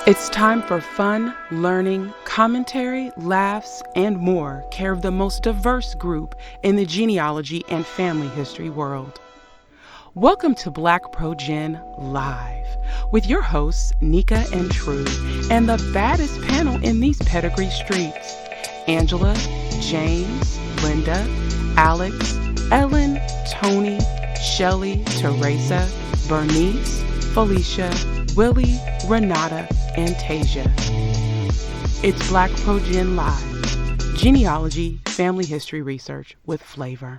It's time for fun, learning, commentary, laughs, and more care of the most diverse group in the genealogy and family history world. Welcome to BlackProGen Live with your hosts, Nika and True, and the baddest panel in these pedigree streets, Angela, James, Linda, Alex, Ellen, Tony, Shelly, Teresa, Bernice, Felicia, Willie, Renata, and Tasia. It's BlackProGen Live, genealogy, family history research with flavor.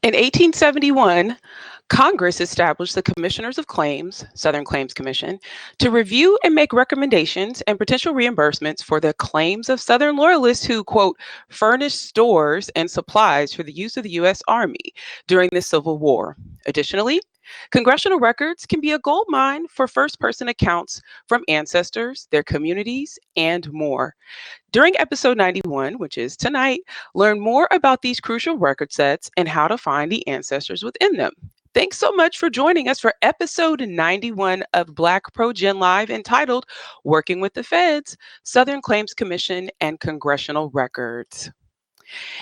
In 1871, Congress established the Commissioners of Claims, Southern Claims Commission, to review and make recommendations and potential reimbursements for the claims of Southern loyalists who, quote, furnished stores and supplies for the use of the U.S. Army during the Civil War. Additionally, Congressional Records can be a gold mine for first-person accounts from ancestors, their communities, and more. During episode 91, which is tonight, learn more about these crucial record sets and how to find the ancestors within them. Thanks so much for joining us for episode 91 of BlackProGen Live, entitled Working with the Feds, Southern Claims Commission, and Congressional Records.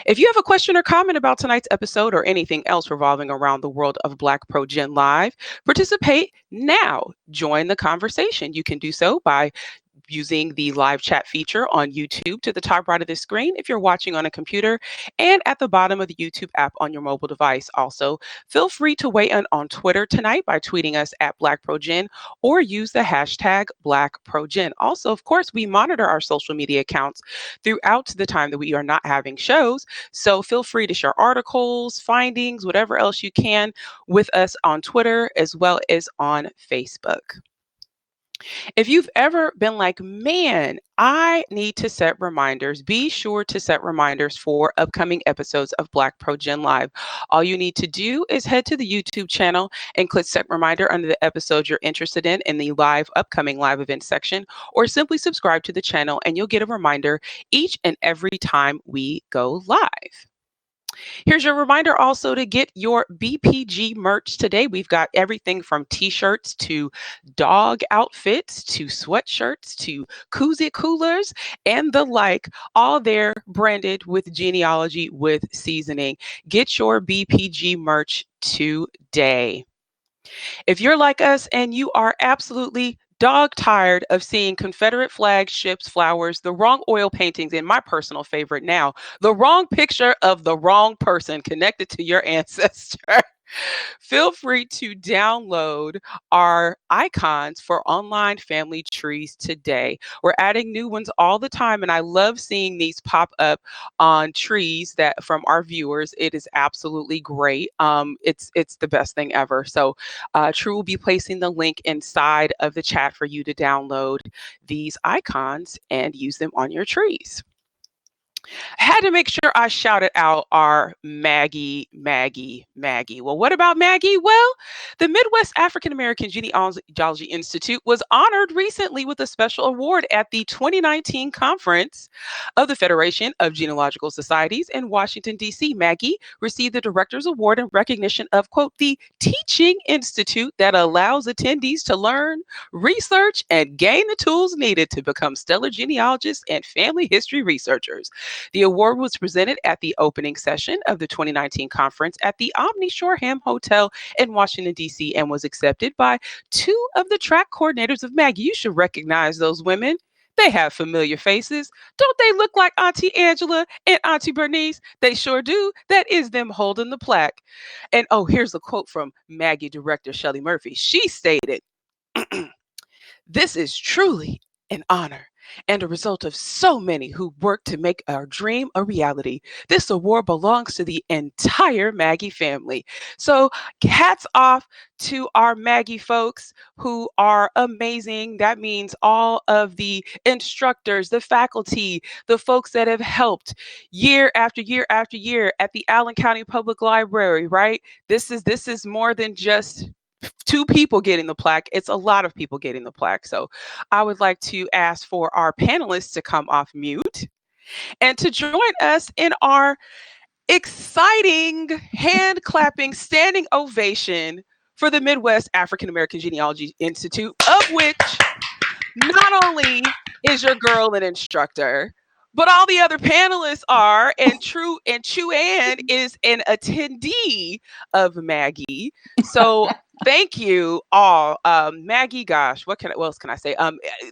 If you have a question or comment about tonight's episode or anything else revolving around the world of BlackProGen Live, participate now. Join the conversation. You can do so by using the live chat feature on YouTube to the top right of the screen if you're watching on a computer, and at the bottom of the YouTube app on your mobile device. Also, feel free to weigh in on Twitter tonight by tweeting us at BlackProGen or use the hashtag BlackProGen. Also, of course, we monitor our social media accounts throughout the time that we are not having shows, so feel free to share articles, findings, whatever else you can with us on Twitter as well as on Facebook. If you've ever been like, man, I need to set reminders, be sure to set reminders for upcoming episodes of BlackProGen Live. All you need to do is head to the YouTube channel and click set reminder under the episode you're interested in the upcoming live event section, or simply subscribe to the channel and you'll get a reminder each and every time we go live. Here's your reminder also to get your BPG merch today. We've got everything from t-shirts to dog outfits to sweatshirts to koozie coolers and the like, all there branded with genealogy with seasoning. Get your BPG merch today. If you're like us and you are absolutely dog tired of seeing Confederate flags, ships, flowers, the wrong oil paintings, and my personal favorite now, the wrong picture of the wrong person connected to your ancestor, feel free to download our icons for online family trees today. We're adding new ones all the time, and I love seeing these pop up on trees that from our viewers. It is absolutely great. It's the best thing ever. So True will be placing the link inside of the chat for you to download these icons and use them on your trees. I had to make sure I shouted out our Maggie. Well, what about Maggie? Well, the Midwest African American Genealogy Institute was honored recently with a special award at the 2019 conference of the Federation of Genealogical Societies in Washington, D.C. Maggie received the Director's Award in recognition of, quote, the teaching institute that allows attendees to learn, research, and gain the tools needed to become stellar genealogists and family history researchers. The award was presented at the opening session of the 2019 conference at the Omni Shoreham Hotel in Washington, D.C., and was accepted by two of the track coordinators of Maggie. You should recognize those women. They have familiar faces. Don't they look like Auntie Angela and Auntie Bernice? They sure do. That is them holding the plaque. And oh, here's a quote from Maggie director Shelley Murphy. She stated, "This is truly an honor and a result of so many who worked to make our dream a reality. This award belongs to the entire MAGI family. So, hats off to our MAGI folks who are amazing. That means all of the instructors, the faculty, the folks that have helped year after year after year at the Allen County Public Library, right? This is more than just two people getting the plaque. It's a lot of people getting the plaque. So I would like to ask for our panelists to come off mute and to join us in our exciting hand clapping standing ovation for the Midwest African American Genealogy Institute, of which not only is your girl an instructor, but all the other panelists are, and Chu Ann is an attendee of MAGI. So thank you all. MAGI, gosh, what else can I say?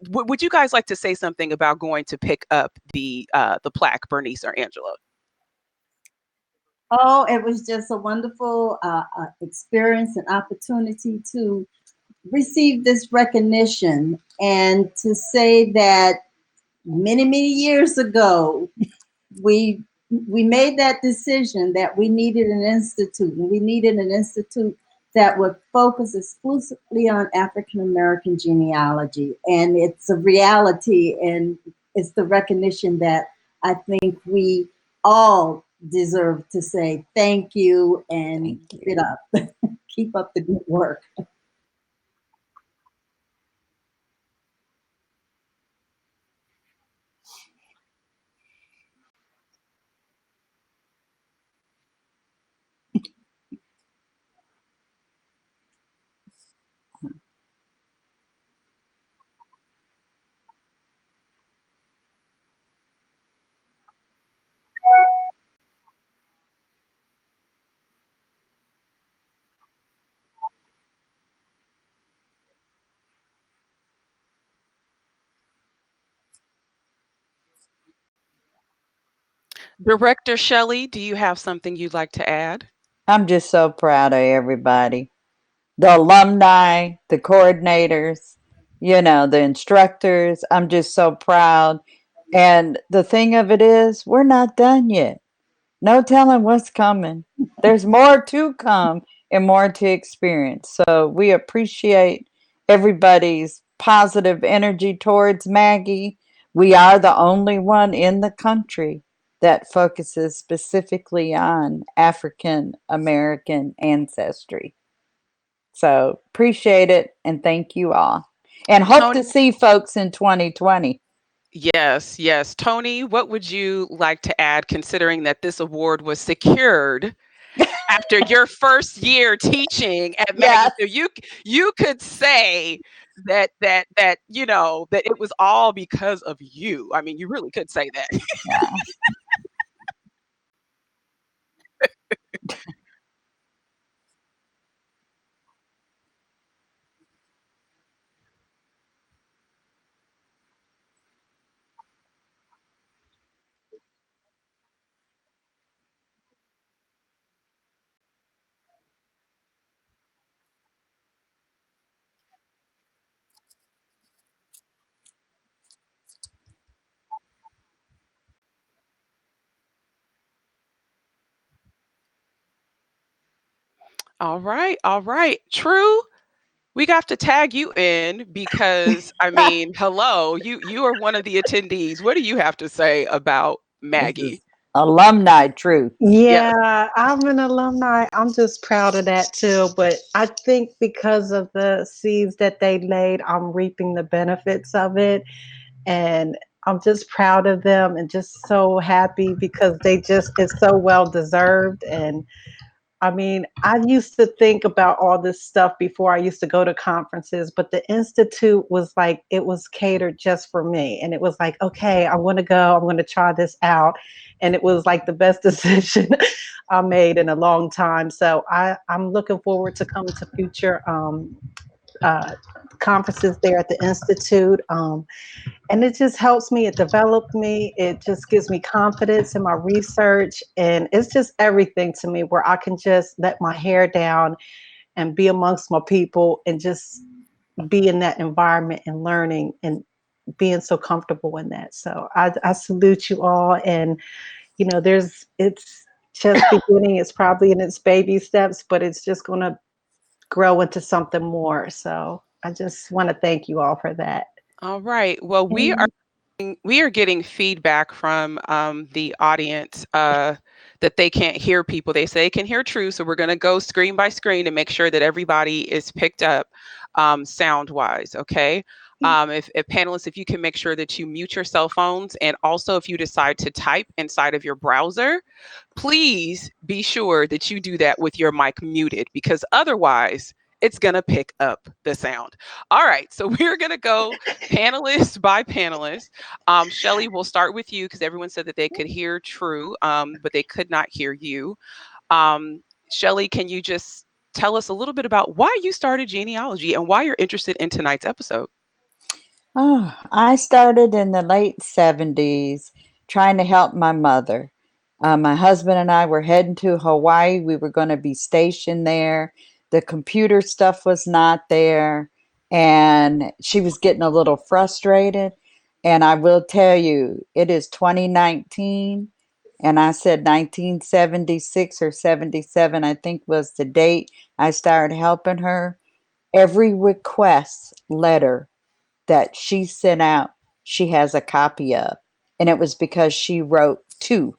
Would you guys like to say something about going to pick up the plaque, Bernice or Angela? Oh, it was just a wonderful experience and opportunity to receive this recognition, and to say that many years ago we made that decision that we needed an institute, and we needed an institute that would focus exclusively on African American genealogy, and it's a reality, and it's the recognition that I think we all deserve to say thank you and keep it up. Keep up the good work. Director Shelley, do you have something you'd like to add? I'm just so proud of everybody. The alumni, the coordinators, the instructors. I'm just so proud. And the thing of it is, we're not done yet. No telling what's coming. There's more to come and more to experience. So we appreciate everybody's positive energy towards MAGI. We are the only one in the country that focuses specifically on African American ancestry. So appreciate it and thank you all. And hope Tony? to see folks in 2020. Yes, yes. Tony, what would you like to add, considering that this award was secured after your first year teaching at MAGI? Yes. So you could say that it was all because of you. I mean, you really could say that. Yeah. All right, all right. True. We got to tag you in because I mean, hello, you are one of the attendees. What do you have to say about This MAGI? is alumni truth. Yes. Yeah, I'm an alumni. I'm just proud of that too. But I think because of the seeds that they laid, I'm reaping the benefits of it. And I'm just proud of them and just so happy because it's so well deserved. And I mean, I used to think about all this stuff before I used to go to conferences, but the Institute was like, it was catered just for me. And it was like, okay, I want to go, I'm going to try this out. And it was like the best decision I made in a long time. So I'm looking forward to coming to future uh, conferences there at the Institute. And it just helps me, it developed me, it just gives me confidence in my research, and it's just everything to me where I can just let my hair down and be amongst my people and just be in that environment and learning. And being so comfortable in that. So I salute you all. And, you know, it's just beginning. It's probably in its baby steps, but it's just going to grow into something more. So I just want to thank you all for that. All right. Well, we are getting feedback from the audience that they can't hear people. They say they can hear True, so we're going to go screen by screen and make sure that everybody is picked up sound wise. Okay. If panelists, if you can make sure that you mute your cell phones, and also if you decide to type inside of your browser, please be sure that you do that with your mic muted, because otherwise it's going to pick up the sound. All right, so we're going to go panelist by panelist. Shelly, we'll start with you because everyone said that they could hear True, but they could not hear you. Shelly, can you just tell us a little bit about why you started genealogy and why you're interested in tonight's episode? Oh, I started in the late 70s trying to help my mother. My husband and I were heading to Hawaii. We were going to be stationed there. The computer stuff was not there, and she was getting a little frustrated. And I will tell you, it is 2019, and I said 1976 or 77, I think was the date I started helping her. Every request letter that she sent out, she has a copy of. And it was because she wrote two.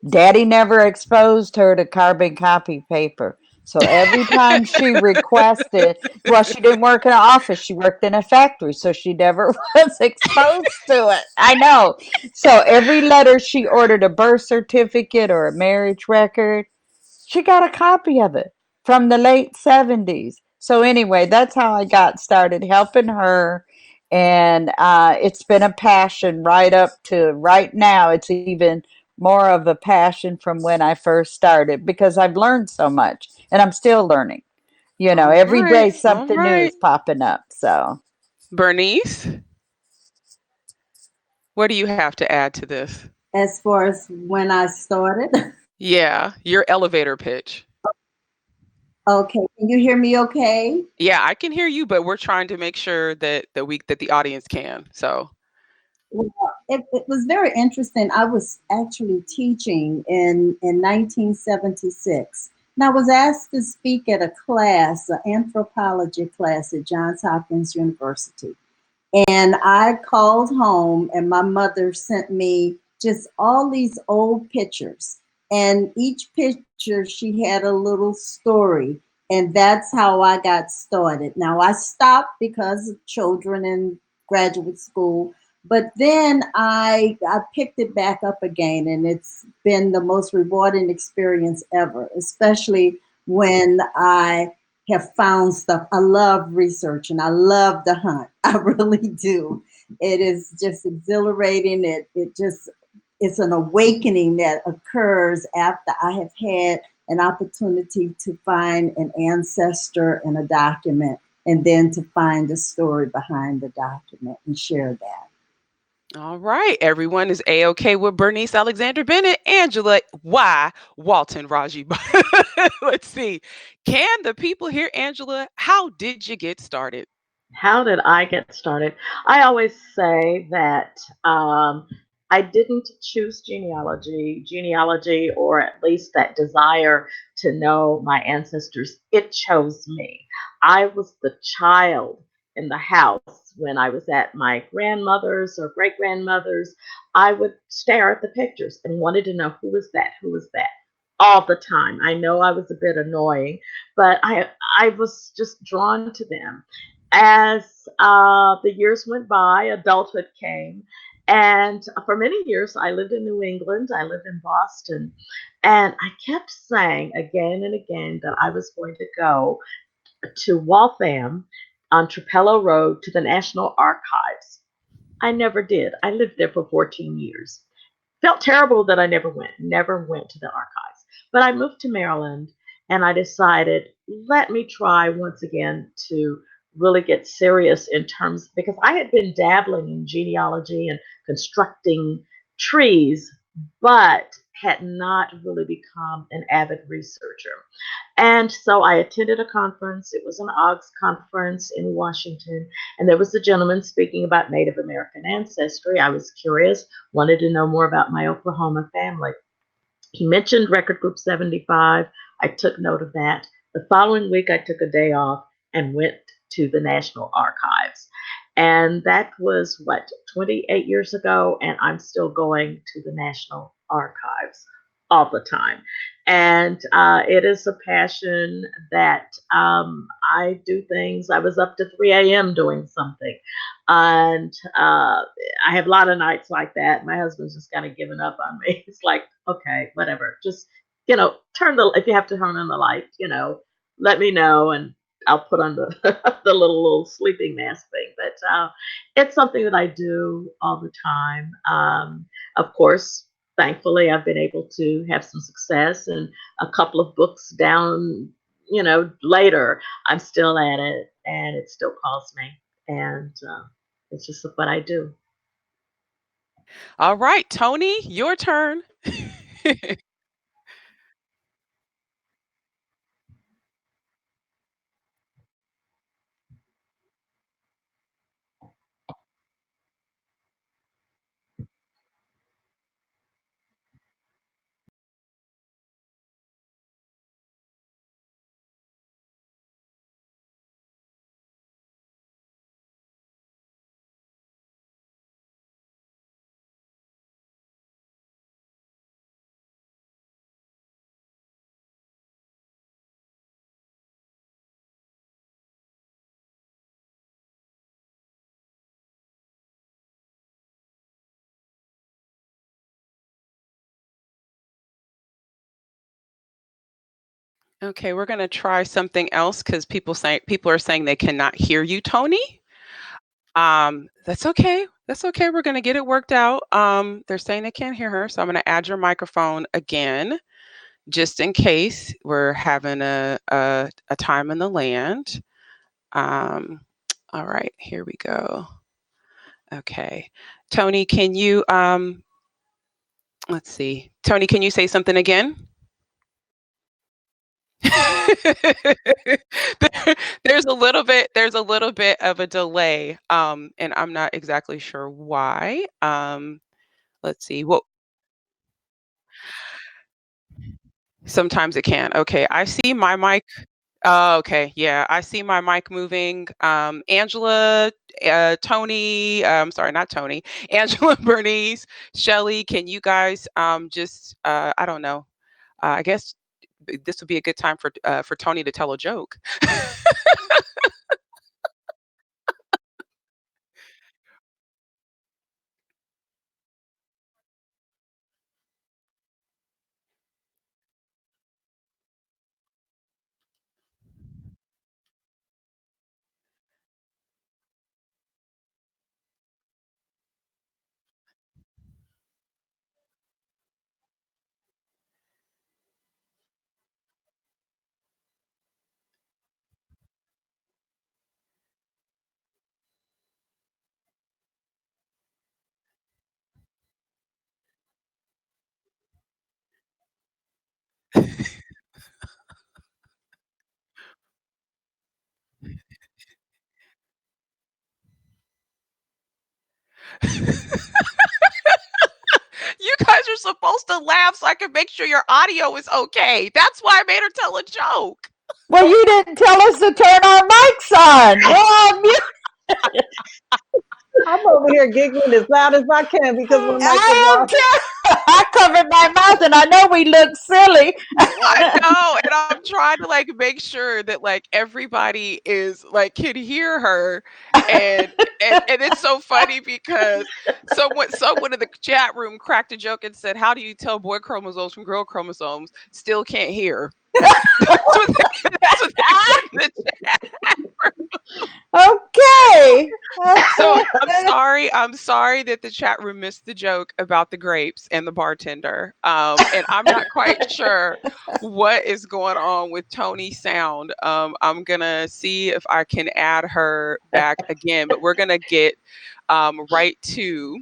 Daddy never exposed her to carbon copy paper. So every time she requested, well, she didn't work in an office, she worked in a factory. So she never was exposed to it. I know. So every letter she ordered, a birth certificate or a marriage record, she got a copy of it from the late 70s. So anyway, that's how I got started helping her. And it's been a passion right up to right now. It's even more of a passion from when I first started because I've learned so much and I'm still learning. You know, All every day right, all something new right. is popping up. So, Bernice, what do you have to add to this? As far as when I started. Yeah, your elevator pitch. Okay, can you hear me okay? Yeah, I can hear you, but we're trying to make sure that the audience can. So, Well, it was very interesting. I was actually teaching in 1976. And I was asked to speak at a class, an anthropology class at Johns Hopkins University. And I called home, and my mother sent me just all these old pictures. And each picture, she had a little story. And that's how I got started. Now, I stopped because of children and graduate school. But then I picked it back up again, and it's been the most rewarding experience ever, especially when I have found stuff. I love research and I love the hunt. I really do. It is just exhilarating. It's an awakening that occurs after I have had an opportunity to find an ancestor and a document, and then to find the story behind the document and share that. all right, everyone is A-OK with Bernice Alexander Bennett, Angela Y. Walton Raji. Let's see. Can the people hear Angela? How did you get started? How did I get started? I always say that I didn't choose genealogy, or at least that desire to know my ancestors. It chose me. I was the child in the house when I was at my grandmother's or great grandmother's. I would stare at the pictures and wanted to know who was that, who was that, all the time. I know I was a bit annoying, but I was just drawn to them. As the years went by, adulthood came. And for many years, I lived in New England, I lived in Boston, and I kept saying again and again that I was going to go to Waltham on Trapello Road to the National Archives. I never did. I lived there for 14 years. Felt terrible that I never went to the archives. But I moved to Maryland, and I decided, let me try once again to really get serious in terms, because I had been dabbling in genealogy and constructing trees, but had not really become an avid researcher. And so I attended a conference. It was an OGS conference in Washington, and there was a gentleman speaking about Native American ancestry. I was curious, wanted to know more about my Oklahoma family. He mentioned Record Group 75. I took note of that. The following week, I took a day off and went to the National Archives. And that was what, 28 years ago, and I'm still going to the National Archives all the time. And it is a passion that I do things. I was up to 3 a.m. doing something. And I have a lot of nights like that. My husband's just kind of given up on me. It's like, okay, whatever. Just, if you have to turn on the light, let me know, and I'll put on the the little sleeping mask thing. But it's something that I do all the time. Of course, thankfully, I've been able to have some success, and a couple of books down, later, I'm still at it, and it still calls me, and it's just what I do. All right, Tony, your turn. Okay, we're going to try something else because people are saying they cannot hear you, Tony. That's okay. That's okay. We're going to get it worked out. They're saying they can't hear her, so I'm going to add your microphone again, just in case we're having a time in the land. All right, here we go. Okay, Tony, can you let's see. Tony, can you say something again? There's a little bit of a delay, and I'm not exactly sure why. Let's see. Well, sometimes it can. Okay, I see my mic. Oh, okay, yeah, I see my mic moving. Angela, Tony, sorry, not Tony. Angela, Bernice, Shelly, can you guys just I don't know. I guess this would be a good time for Tony to tell a joke. You guys are supposed to laugh so I can make sure your audio is okay. That's why I made her tell a joke. Well, you didn't tell us to turn our mics on. We're on mute. I'm over here giggling as loud as I can because my mic is I am off. too. I covered my mouth, and I know we look silly. I know, and I'm trying to make sure that everybody is can hear her, and and it's so funny because someone in the chat room cracked a joke and said, "How do you tell boy chromosomes from girl chromosomes?" Still can't hear. That's what they said in the chat. Okay. So I'm sorry that the chat room missed the joke about the grapes and the bartender. And I'm not quite sure what is going on with Tony's sound. I'm gonna see if I can add her back again, but we're gonna get right to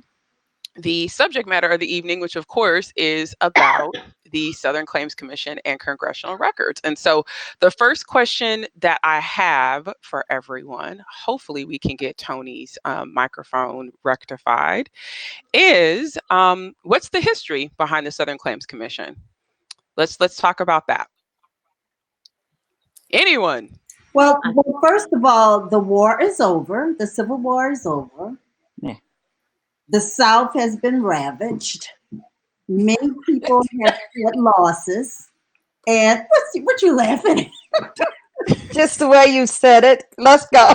the subject matter of the evening, which of course is about the Southern Claims Commission and Congressional Records. And so the first question that I have for everyone, hopefully we can get Tony's microphone rectified, is what's the history behind the Southern Claims Commission? Let's talk about that. Anyone? Well, first of all, the war is over. The Civil War is over. Yeah. The South has been ravaged. Many people have had losses. And what you laughing at? Just the way you said it. Let's go.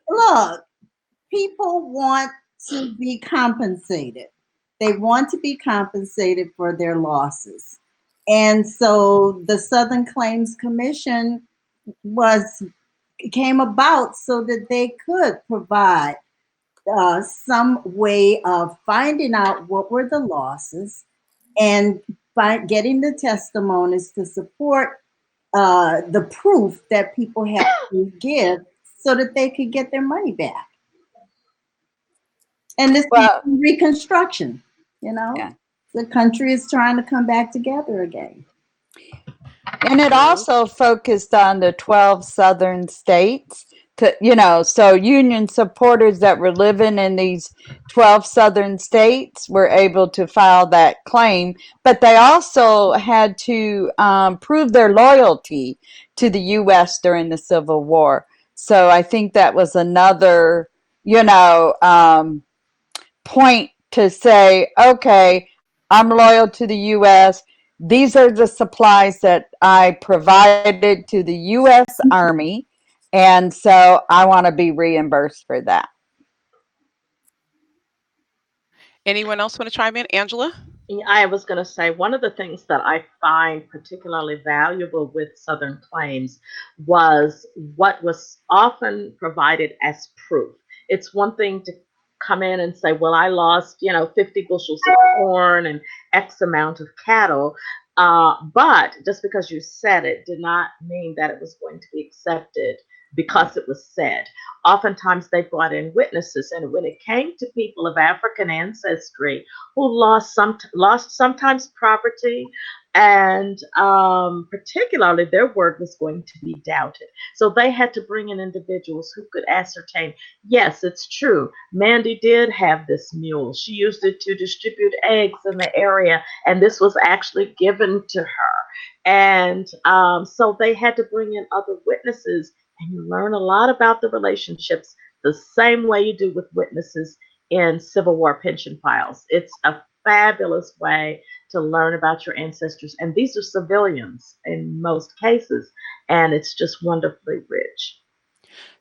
Look, people want to be compensated. They want to be compensated for their losses. And so the Southern Claims Commission came about so that they could provide some way of finding out what were the losses and getting the testimonies to support the proof that people have to give so that they could get their money back. And this is reconstruction, Yeah. The country is trying to come back together again. And it also focused on the 12 southern states to, so Union supporters that were living in these 12 southern states were able to file that claim, but they also had to prove their loyalty to the U.S. during the Civil War. So I think that was another, point to say, okay, I'm loyal to the U.S. These are the supplies that I provided to the U.S. Army, and so I want to be reimbursed for that. Anyone else want to chime in? Angela? I was going to say one of the things that I find particularly valuable with Southern Claims was what was often provided as proof. It's one thing to come in and say, well, I lost, 50 bushels of corn and X amount of cattle. But just because you said it did not mean that it was going to be accepted because it was said. Oftentimes they brought in witnesses, and when it came to people of African ancestry who lost sometimes property, and particularly their word was going to be doubted. So they had to bring in individuals who could ascertain, yes, it's true, Mandy did have this mule. She used it to distribute eggs in the area, and this was actually given to her. And so they had to bring in other witnesses, and you learn a lot about the relationships the same way you do with witnesses in Civil War pension files. It's a fabulous way to learn about your ancestors. And these are civilians in most cases, and it's just wonderfully rich.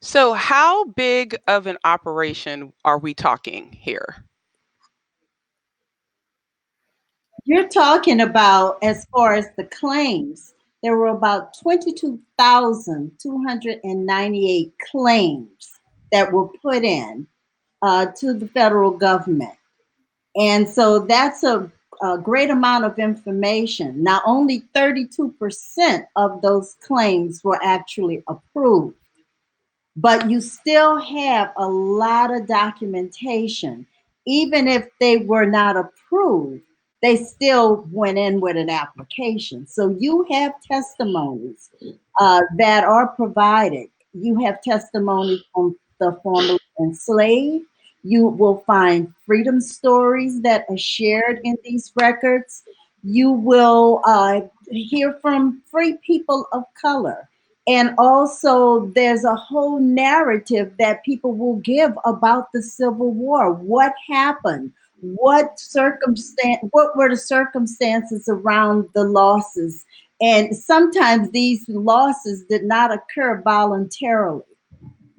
So how big of an operation are we talking here? You're talking about, as far as the claims, there were about 22,298 claims that were put in to the federal government. And so that's a great amount of information. Now, only 32% of those claims were actually approved, but you still have a lot of documentation. Even if they were not approved, they still went in with an application. So you have testimonies that are provided. You have testimonies from the formerly enslaved. You will find freedom stories that are shared in these records. You will hear from free people of color. And also, there's a whole narrative that people will give about the Civil War. What happened? What were the circumstances around the losses? And sometimes these losses did not occur voluntarily.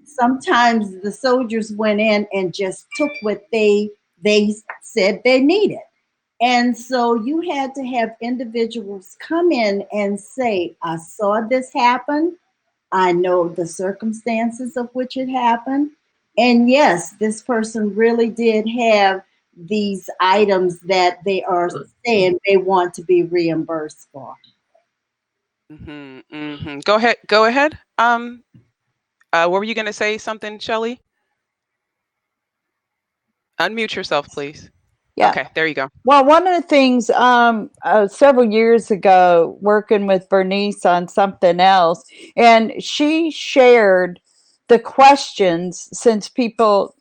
Sometimes the soldiers went in and just took what they said they needed. And so you had to have individuals come in and say, I saw this happen. I know the circumstances of which it happened. And yes, this person really did have these items that they are saying they want to be reimbursed for. Go ahead. What were you going to say something, Shelley? Unmute yourself, please. Yeah. Okay, there you go. Well, one of the things several years ago, working with Bernice on something else, and she shared the questions since people,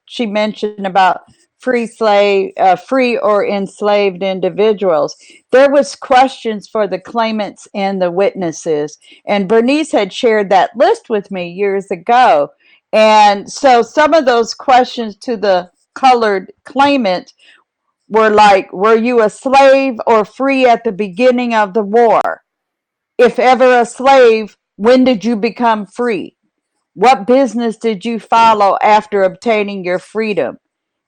she mentioned about free or enslaved individuals. There was questions for the claimants and the witnesses, and Bernice had shared that list with me years ago. And so some of those questions to the colored claimant were like, were you a slave or free at the beginning of the war? If ever a slave, when did you become free? What business did you follow after obtaining your freedom?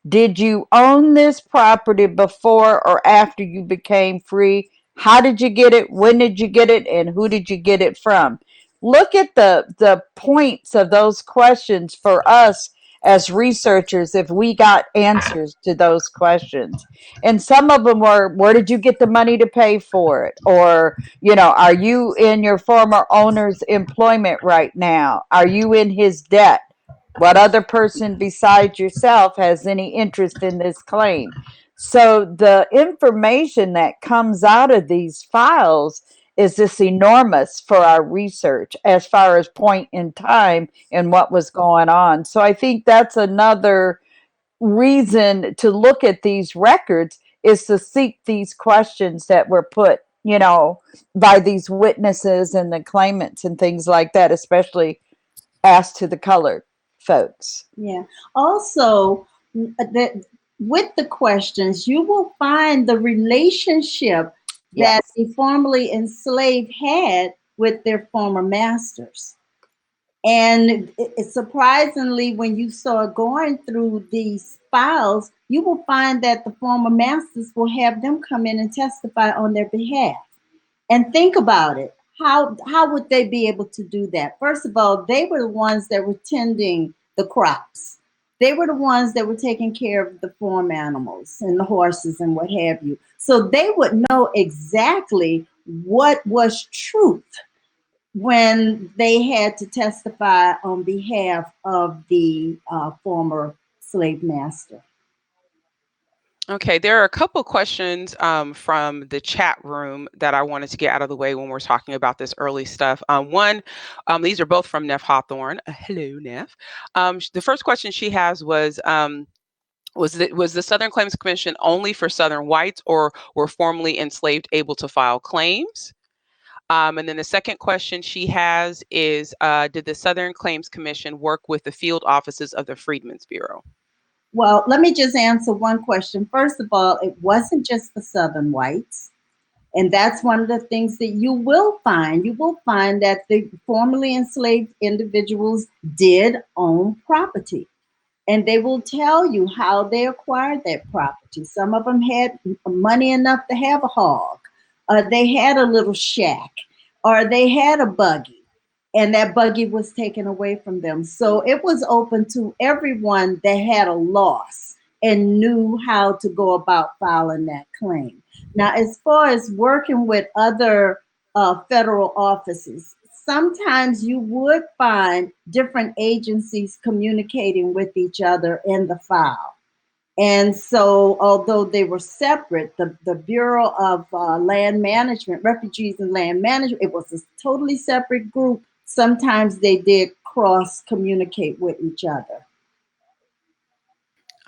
Did you own this property before or after you became free? How did you get it? When did you get it? And who did you get it from? Look at the points of those questions for us as researchers if we got answers to those questions. And some of them were, where did you get the money to pay for it? Or, are you in your former owner's employment right now? Are you in his debt? What other person besides yourself has any interest in this claim? So the information that comes out of these files is just enormous for our research as far as point in time and what was going on. So I think that's another reason to look at these records, is to seek these questions that were put, by these witnesses and the claimants and things like that, especially asked to the colored folks. Yeah. Also, with the questions, you will find the relationship that Yes. the formerly enslaved had with their former masters. And surprisingly, when you start going through these files, you will find that the former masters will have them come in and testify on their behalf. And think about it. How would they be able to do that? First of all, they were the ones that were tending the crops. They were the ones that were taking care of the farm animals and the horses and what have you. So they would know exactly what was truth when they had to testify on behalf of the former slave master. Okay, there are a couple questions from the chat room that I wanted to get out of the way when we're talking about this early stuff. These are both from Neff Hawthorne. Hello, Neff. The first question she has was the Southern Claims Commission only for Southern whites, or were formerly enslaved able to file claims? And then the second question she has is, did the Southern Claims Commission work with the field offices of the Freedmen's Bureau? Well, let me just answer one question. First of all, it wasn't just the Southern whites. And that's one of the things that you will find. You will find that the formerly enslaved individuals did own property. And they will tell you how they acquired that property. Some of them had money enough to have a hog. They had a little shack, or they had a buggy, and that buggy was taken away from them. So it was open to everyone that had a loss and knew how to go about filing that claim. Now, as far as working with other federal offices, sometimes you would find different agencies communicating with each other in the file. And so, although they were separate, the Bureau of Land Management, Refugees and Land Management, it was a totally separate group. Sometimes they did cross communicate with each other.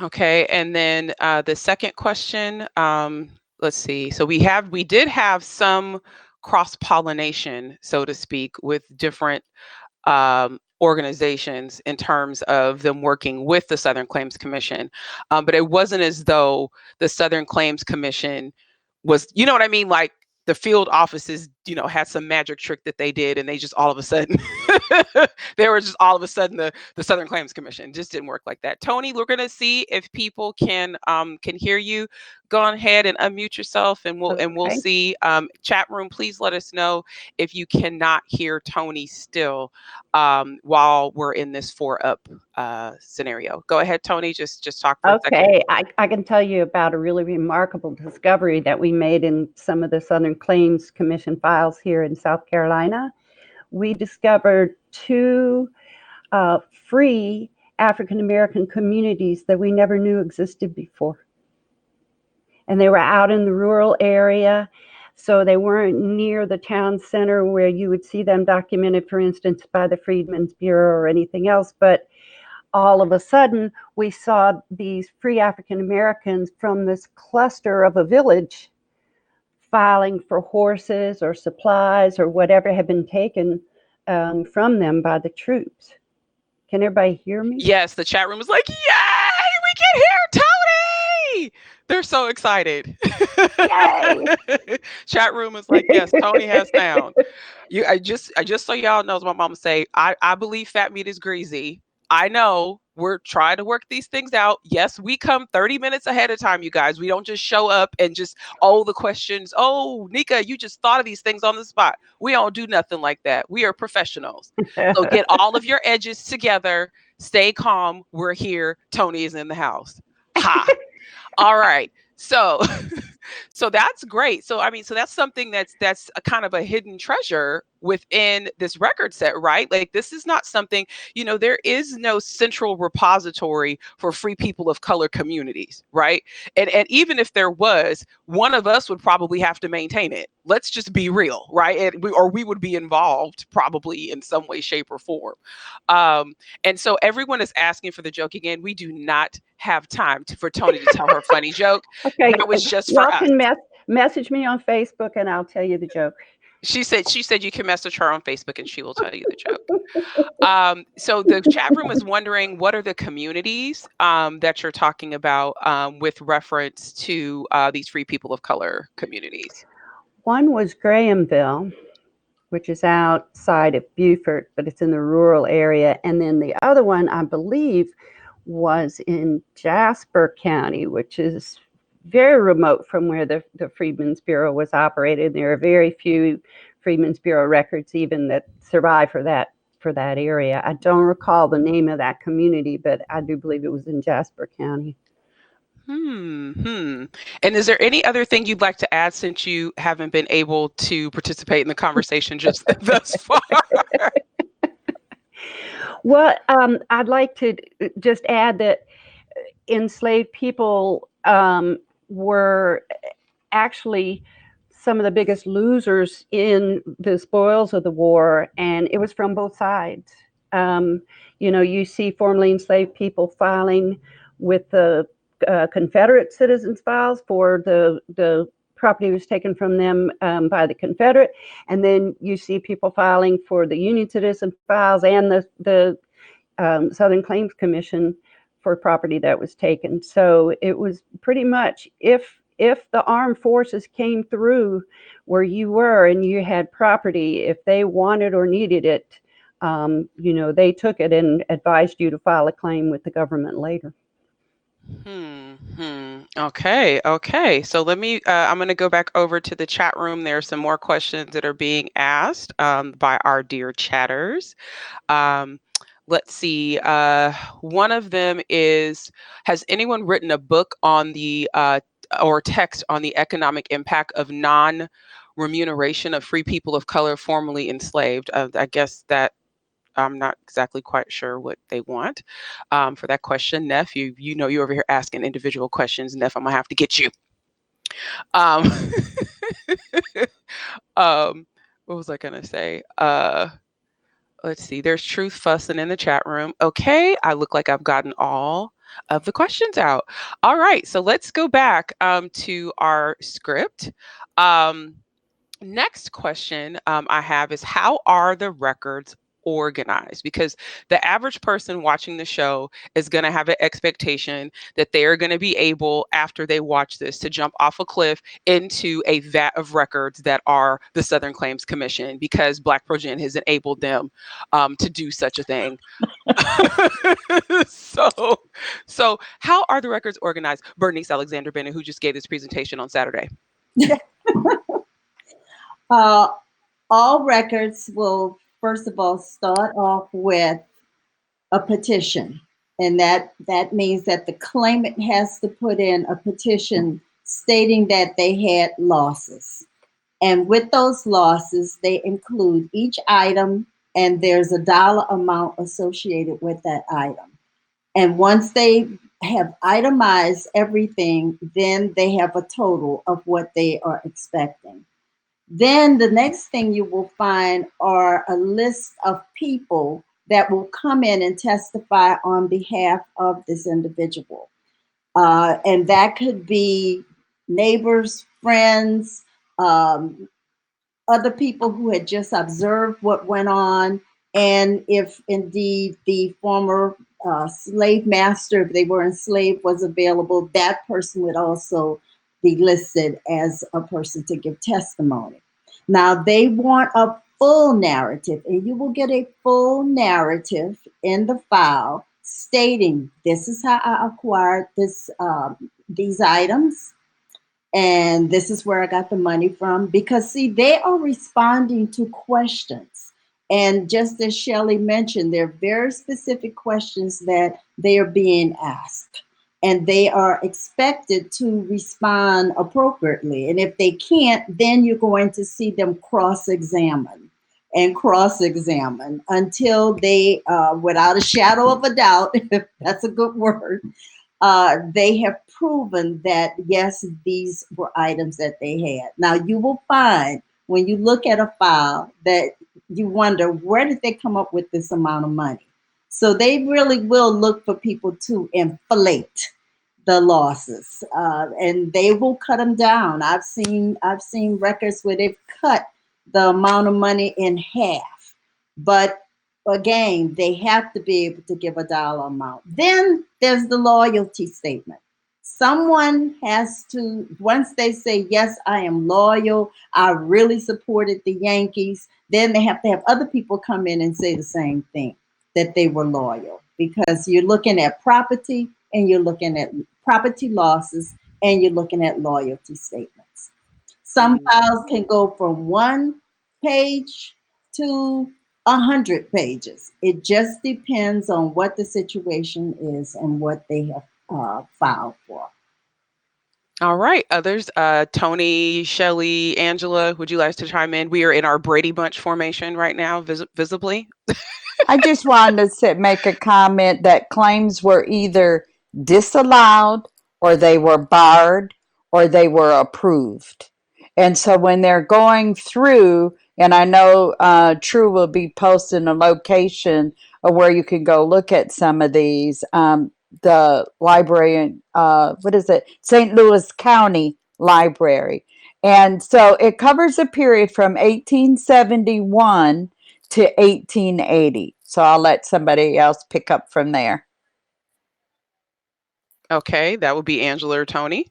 Okay, and then the second question, let's see. So we did have some cross-pollination, so to speak, with different organizations in terms of them working with the Southern Claims Commission. But it wasn't as though the Southern Claims Commission was, you know what I mean? Like the field offices, had some magic trick that they did, and they just all of a sudden, they were just all of a sudden the Southern Claims Commission. Just didn't work like that. Tony, we're gonna see if people can hear you. Go ahead and unmute yourself, and we'll Okay. see. Chat room, please let us know if you cannot hear Tony still while we're in this 4-up scenario. Go ahead, Tony. Just talk for a second. Okay, I can tell you about a really remarkable discovery that we made in some of the Southern Claims Commission files here in South Carolina. We discovered 2 free African American communities that we never knew existed before. And they were out in the rural area, so they weren't near the town center where you would see them documented, for instance, by the Freedmen's Bureau or anything else. But all of a sudden, we saw these free African Americans from this cluster of a village filing for horses or supplies or whatever had been taken from them by the troops. Can everybody hear me? Yes, the chat room was like, yay, we can hear Tony. They're so excited. Yay. Chat room is like, yes, Tony has sound. I just so y'all knows, my mama say, I believe fat meat is greasy. I know we're trying to work these things out. Yes, we come 30 minutes ahead of time, you guys. We don't just show up and just, the questions. Oh, Nika, you just thought of these things on the spot. We don't do nothing like that. We are professionals. So get all of your edges together. Stay calm. We're here. Tony is in the house. Ha. All right. So that's great. So so that's something that's a kind of a hidden treasure within this record set, right? Like, this is not something, there is no central repository for free people of color communities, right? And even if there was, one of us would probably have to maintain it. Let's just be real, right? And we would be involved probably in some way, shape, or form. And so everyone is asking for the joke again. We do not have time for Tony to tell her funny joke. Okay, that was just y'all for us. can message me on Facebook and I'll tell you the joke. She said you can message her on Facebook and she will tell you the joke. So the chat room is wondering, what are the communities that you're talking about with reference to these free people of color communities? One was Grahamville, which is outside of Beaufort, but it's in the rural area. And then the other one, I believe, was in Jasper County, which is very remote from where the Freedmen's Bureau was operated. There are very few Freedmen's Bureau records even that survive for that area. I don't recall the name of that community, but I do believe it was in Jasper County. And is there any other thing you'd like to add, since you haven't been able to participate in the conversation just thus far? Well, I'd like to just add that enslaved people were actually some of the biggest losers in the spoils of the war, and it was from both sides. You see formerly enslaved people filing with the Confederate citizens files for the property was taken from them by the Confederate, and then you see people filing for the Union citizen files and the Southern Claims Commission for property that was taken. So it was pretty much, if the armed forces came through where you were and you had property, if they wanted or needed it, they took it and advised you to file a claim with the government later. Okay. So let me, I'm going to go back over to the chat room. There are some more questions that are being asked by our dear chatters. Let's see. One of them is, has anyone written a book on the, or text on the economic impact of non-remuneration of free people of color formerly enslaved? I guess that I'm not exactly quite sure what they want for that question. Neff, you know, you're over here asking individual questions. Neff, I'm gonna have to get you. What was I gonna say? Let's see, there's Truth fussing in the chat room. Okay, I look like I've gotten all of the questions out. All right, so let's go back to our script. Next question I have is, how are the records organized? Because the average person watching the show is going to have an expectation that they are going to be able, after they watch this, to jump off a cliff into a vat of records that are the Southern Claims Commission, because BlackProGen has enabled them to do such a thing. So how are the records organized? Bernice Alexander Bennett, who just gave this presentation on Saturday. All records will, first of all, start off with a petition. And that means that the claimant has to put in a petition stating that they had losses. And with those losses, they include each item, and there's a dollar amount associated with that item. And once they have itemized everything, then they have a total of what they are expecting. Then the next thing you will find are a list of people that will come in and testify on behalf of this individual. And that could be neighbors, friends, um, other people who had just observed what went on. And if indeed the former slave master, if they were enslaved, was available, that person would also be listed as a person to give testimony. Now, they want a full narrative, and you will get a full narrative in the file stating this is how I acquired these items, and this is where I got the money from. Because, see, they are responding to questions. And just as Shelley mentioned, there are very specific questions that they are being asked. And they are expected to respond appropriately. And if they can't, then you're going to see them cross-examine and cross-examine until they, without a shadow of a doubt, if that's a good word, they have proven that, yes, these were items that they had. Now, you will find when you look at a file that you wonder, where did they come up with this amount of money? So they really will look for people to inflate the losses, and they will cut them down. I've seen records where they've cut the amount of money in half, but again, they have to be able to give a dollar amount. Then there's the loyalty statement. Someone has to, once they say, yes, I am loyal, I really supported the Yankees, then they have to have other people come in and say the same thing, that they were loyal, because you're looking at property and you're looking at property losses and you're looking at loyalty statements. Some files can go from 1 page to 100 pages. It just depends on what the situation is and what they have filed for. All right. Others, Tony, Shelley, Angela, would you like to chime in? We are in our Brady Bunch formation right now, visibly. I just wanted to make a comment that claims were either disallowed or they were barred or they were approved. And so when they're going through, and I know True will be posting a location of where you can go look at some of these, the library in, what is it? St. Louis County Library. And so it covers a period from 1871 to 1880. So I'll let somebody else pick up from there. Okay, that would be Angela or Tony.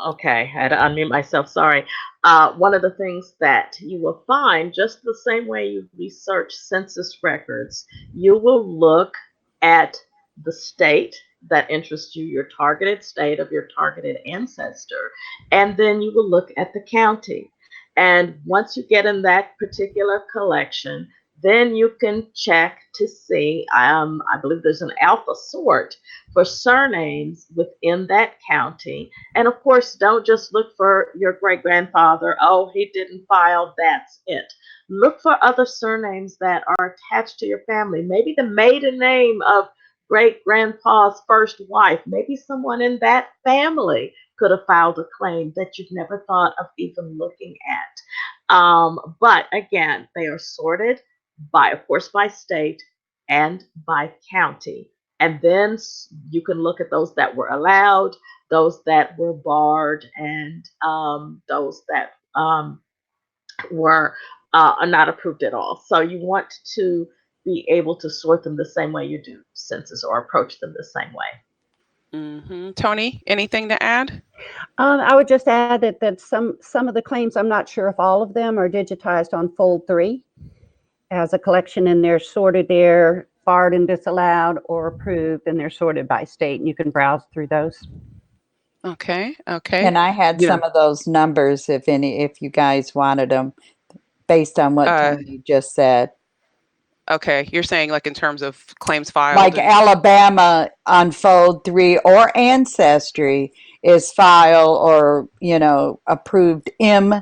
Okay, I had to unmute myself. Sorry. One of the things that you will find, just the same way you research census records, you will look at the state that interests you, your targeted state of your targeted ancestor, and then you will look at the county. And once you get in that particular collection, then you can check to see, I believe there's an alpha sort for surnames within that county. And of course, don't just look for your great-grandfather. Oh, he didn't file, that's it. Look for other surnames that are attached to your family. Maybe the maiden name of great-grandpa's first wife. Maybe someone in that family could have filed a claim that you've never thought of even looking at. But again, they are sorted by, of course, by state and by county. And then you can look at those that were allowed, those that were barred, and those that were not approved at all. So you want to be able to sort them the same way you do census, or approach them the same way. Tony, anything to add? I would just add that some of the claims, I'm not sure if all of them are digitized on Fold 3 as a collection, and they're sorted there, barred and disallowed, or approved, and they're sorted by state, and you can browse through those. Okay. And I had some of those numbers, if you guys wanted them, based on what Tony just said. Okay, you're saying like in terms of claims filed? Like Alabama on Fold 3 or Ancestry is file or, approved M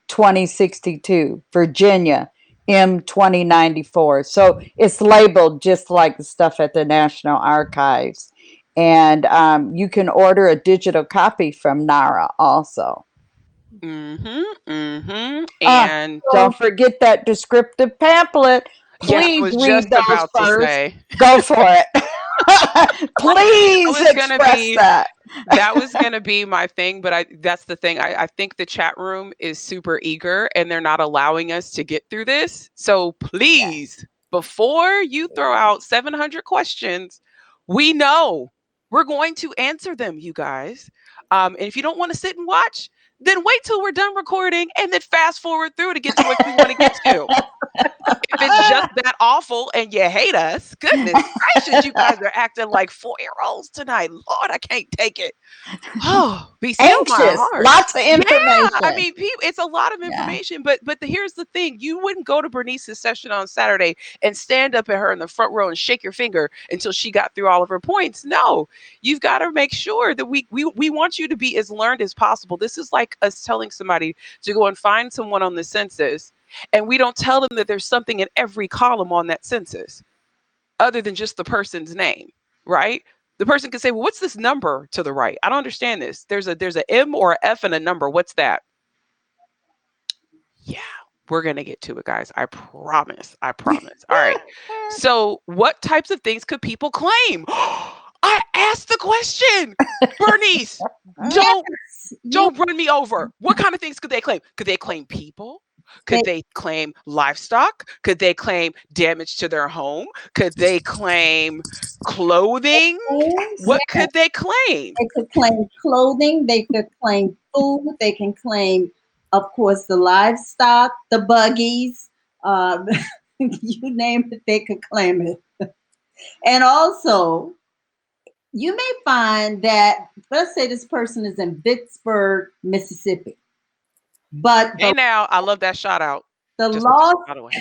2062. Virginia M2094. So it's labeled just like the stuff at the National Archives. And you can order a digital copy from NARA also. And Don't forget that descriptive pamphlet. yes, I Please was read just those about to first. say. Go for it. Please was gonna express be- that. That was going to be my thing, but that's the thing. I think the chat room is super eager and they're not allowing us to get through this. So please, before you throw out 700 questions, we know we're going to answer them, you guys. And if you don't want to sit and watch, then wait till we're done recording and then fast forward through to get to what you want to get to. If it's just that awful and you hate us, goodness gracious, you guys are acting like 4-year-olds tonight. Lord, I can't take it. Oh, be still my Anxious. heart. Lots of information. Yeah, I mean, it's a lot of information, but here's the thing: you wouldn't go to Bernice's session on Saturday and stand up at her in the front row and shake your finger until she got through all of her points. No, you've got to make sure that we want you to be as learned as possible. This is like us telling somebody to go and find someone on the census, and we don't tell them that there's something in every column on that census, other than just the person's name, right? The person can say, well, what's this number to the right? I don't understand this. There's a M or a F and a number. What's that? Yeah, we're going to get to it, guys. I promise. All right. So what types of things could people claim? I asked the question. Bernice, don't run me over. What kind of things could they claim? Could they claim people? Could they claim livestock? Could they claim damage to their home? Could they claim clothing? What could they claim? They could claim clothing. They could claim food. They can claim, of course, the livestock, the buggies. You name it, they could claim it. And also, you may find that, let's say this person is in Vicksburg, Mississippi. But hey, now I love that shout out. The loss actually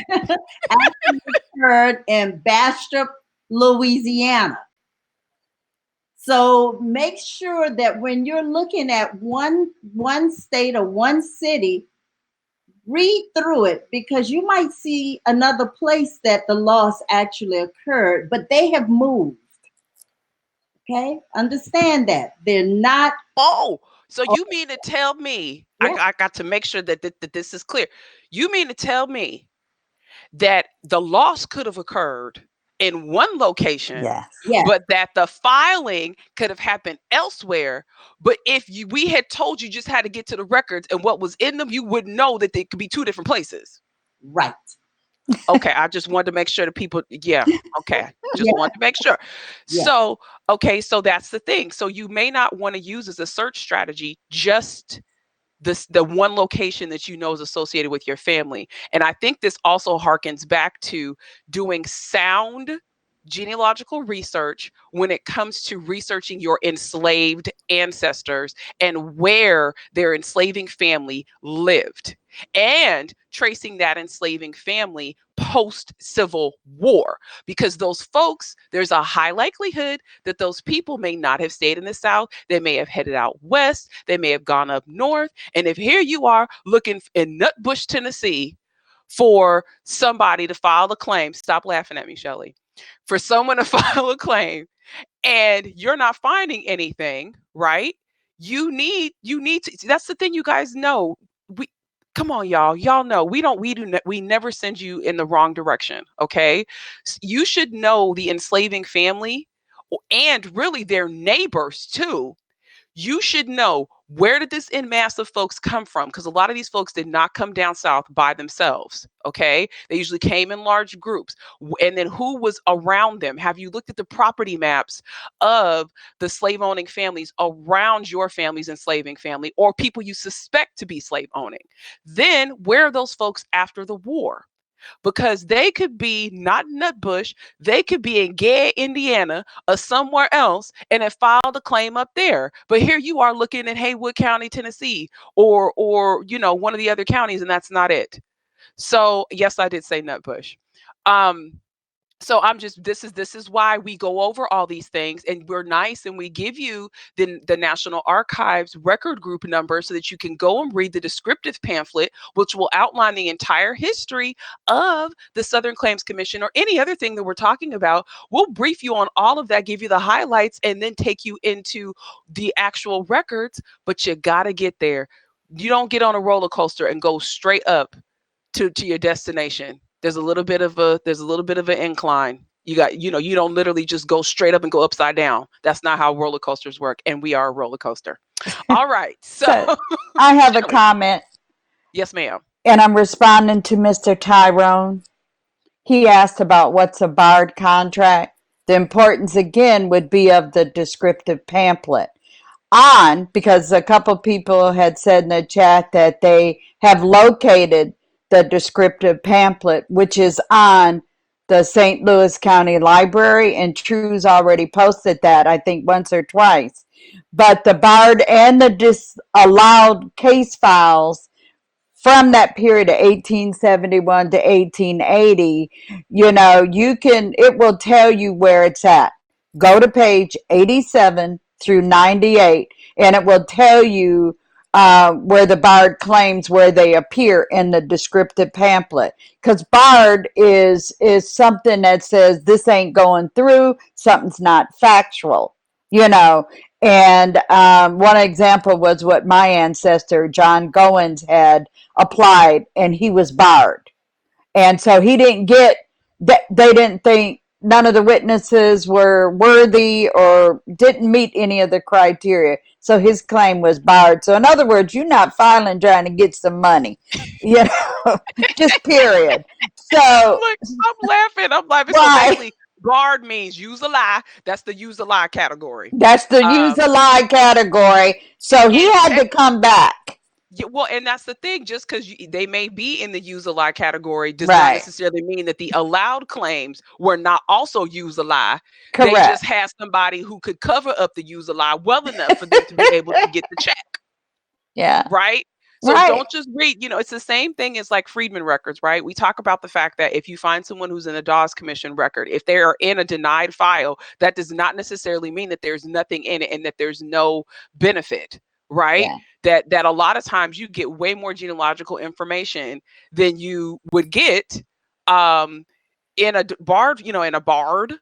occurred in Bastrop, Louisiana. So make sure that when you're looking at one state or one city, read through it, because you might see another place that the loss actually occurred, but they have moved. Okay, understand that they're not. So you mean to tell me, I got to make sure that this is clear. You mean to tell me that the loss could have occurred in one location, but that the filing could have happened elsewhere. But if we had told you just how to get to the records and what was in them, you wouldn't know that they could be two different places. Right. Okay, I just wanted to make sure that people, wanted to make sure. So, so that's the thing. So you may not want to use as a search strategy just the one location that you know is associated with your family. And I think this also harkens back to doing sound genealogical research when it comes to researching your enslaved ancestors and where their enslaving family lived, and tracing that enslaving family post-Civil War, because those folks, there's a high likelihood that those people may not have stayed in the South. They may have headed out west. They may have gone up north. And if here you are looking in Nutbush, Tennessee, for somebody to file a claim, stop laughing at me, Shelley, for someone to file a claim and you're not finding anything, right? You need to, that's the thing, you guys know. Come on, y'all know we never send you in the wrong direction. Okay. You should know the enslaving family and really their neighbors too. You should know, where did this en masse of folks come from? Because a lot of these folks did not come down south by themselves. Okay. They usually came in large groups. And then who was around them? Have you looked at the property maps of the slave owning families around your family's enslaving family, or people you suspect to be slave owning? Then where are those folks after the war? Because they could be not in Nutbush, they could be in Gay, Indiana, or somewhere else, and have filed a claim up there. But here you are looking at Haywood County, Tennessee, or one of the other counties, and that's not it. So yes, I did say Nutbush. So I'm just, this is why we go over all these things, and we're nice, and we give you the National Archives record group number so that you can go and read the descriptive pamphlet, which will outline the entire history of the Southern Claims Commission or any other thing that we're talking about. We'll brief you on all of that, give you the highlights, and then take you into the actual records. But you got to get there. You don't get on a roller coaster and go straight up to your destination. There's a little bit of an incline. You don't literally just go straight up and go upside down. That's not how roller coasters work, and we are a roller coaster. All right. So So I have a Shelley. comment, Yes, ma'am. and I'm responding to Mr. Tyrone. He asked about what's a barred contract. The importance again would be of the descriptive pamphlet. Because a couple people had said in the chat that they have located the descriptive pamphlet, which is on the St. Louis County Library, and True's already posted that, I think, once or twice. But the barred and the disallowed case files from that period of 1871 to 1880, it will tell you where it's at. Go to page 87 through 98, and it will tell you where the barred claims, where they appear in the descriptive pamphlet. Because barred is something that says this ain't going through, something's not factual, you know. And one example was what my ancestor, John Goins, had applied, and he was barred. And so he didn't get that. They didn't think, none of the witnesses were worthy or didn't meet any of the criteria. So his claim was barred. So in other words, you're not filing trying to get some money, just period. So Look, I'm laughing. I'm laughing. So why? basically, barred means use a lie. That's the use a lie category. That's the use a lie category. So he had to come back. Yeah, well, and that's the thing. Just because they may be in the use a lie category does not Right. necessarily mean that the allowed claims were not also use a lie. They Correct. just had somebody who could cover up the use a lie well enough for them to be able to get the check, Yeah. right? So Right. don't just read, it's the same thing as like Freedmen records, right? We talk about the fact that if you find someone who's in a Dawes Commission record, if they are in a denied file, that does not necessarily mean that there's nothing in it and that there's no benefit, right? Yeah. That a lot of times you get way more genealogical information than you would get in a barred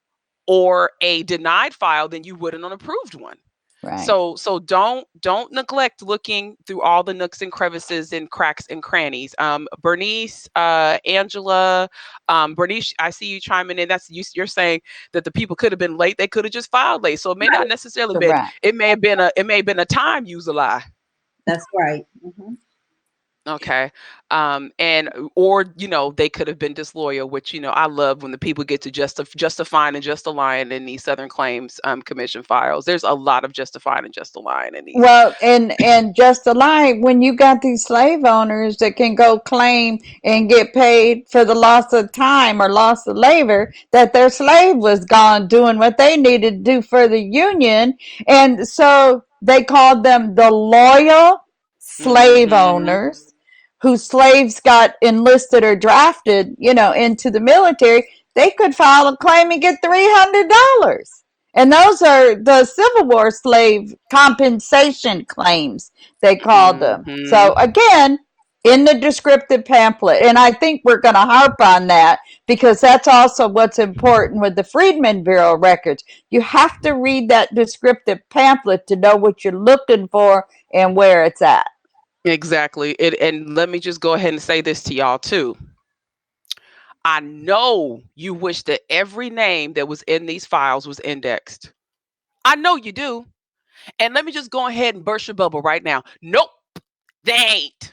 or a denied file than you would in an approved one. Right. So don't neglect looking through all the nooks and crevices and cracks and crannies. Bernice, Angela, Bernice, I see you chiming in. You're saying that the people could have been late. They could have just filed late. So it may not necessarily been. Correct. It may have been a time use a lie. That's right. Mhm. Okay. Or they could have been disloyal, which I love when the people get to justifying and justifying in these Southern Claims Commission files. There's a lot of justifying and justifying in these. Well, and just a lie, when you got these slave owners that can go claim and get paid for the loss of time or loss of labor, that their slave was gone doing what they needed to do for the union. And so they called them the loyal slave owners, whose slaves got enlisted or drafted, into the military. They could file a claim and get $300. And those are the Civil War slave compensation claims, they called them. So again, in the descriptive pamphlet, and I think we're going to harp on that because that's also what's important with the Freedmen Bureau records. You have to read that descriptive pamphlet to know what you're looking for and where it's at. Exactly. And let me just go ahead and say this to y'all too. I know you wish that every name that was in these files was indexed. I know you do. And let me just go ahead and burst your bubble right now. Nope, they ain't.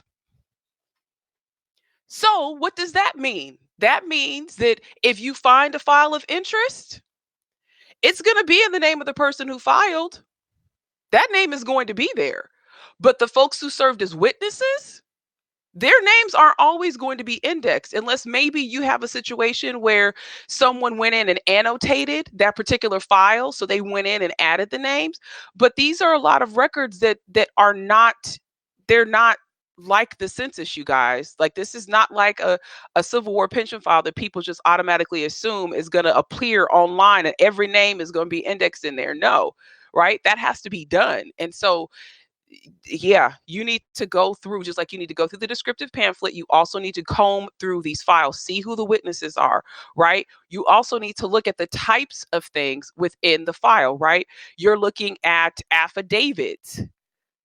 So what does that mean? That means that if you find a file of interest, it's going to be in the name of the person who filed. That name is going to be there. But the folks who served as witnesses, their names aren't always going to be indexed unless maybe you have a situation where someone went in and annotated that particular file. So they went in and added the names. But these are a lot of records that are not, they're not like the census, you guys. Like, this is not like a Civil War pension file that people just automatically assume is going to appear online and every name is going to be indexed in there. No, right? That has to be done. And so, yeah, you need to go through, just like you need to go through the descriptive pamphlet, you also need to comb through these files, see who the witnesses are, right? You also need to look at the types of things within the file, right? You're looking at affidavits.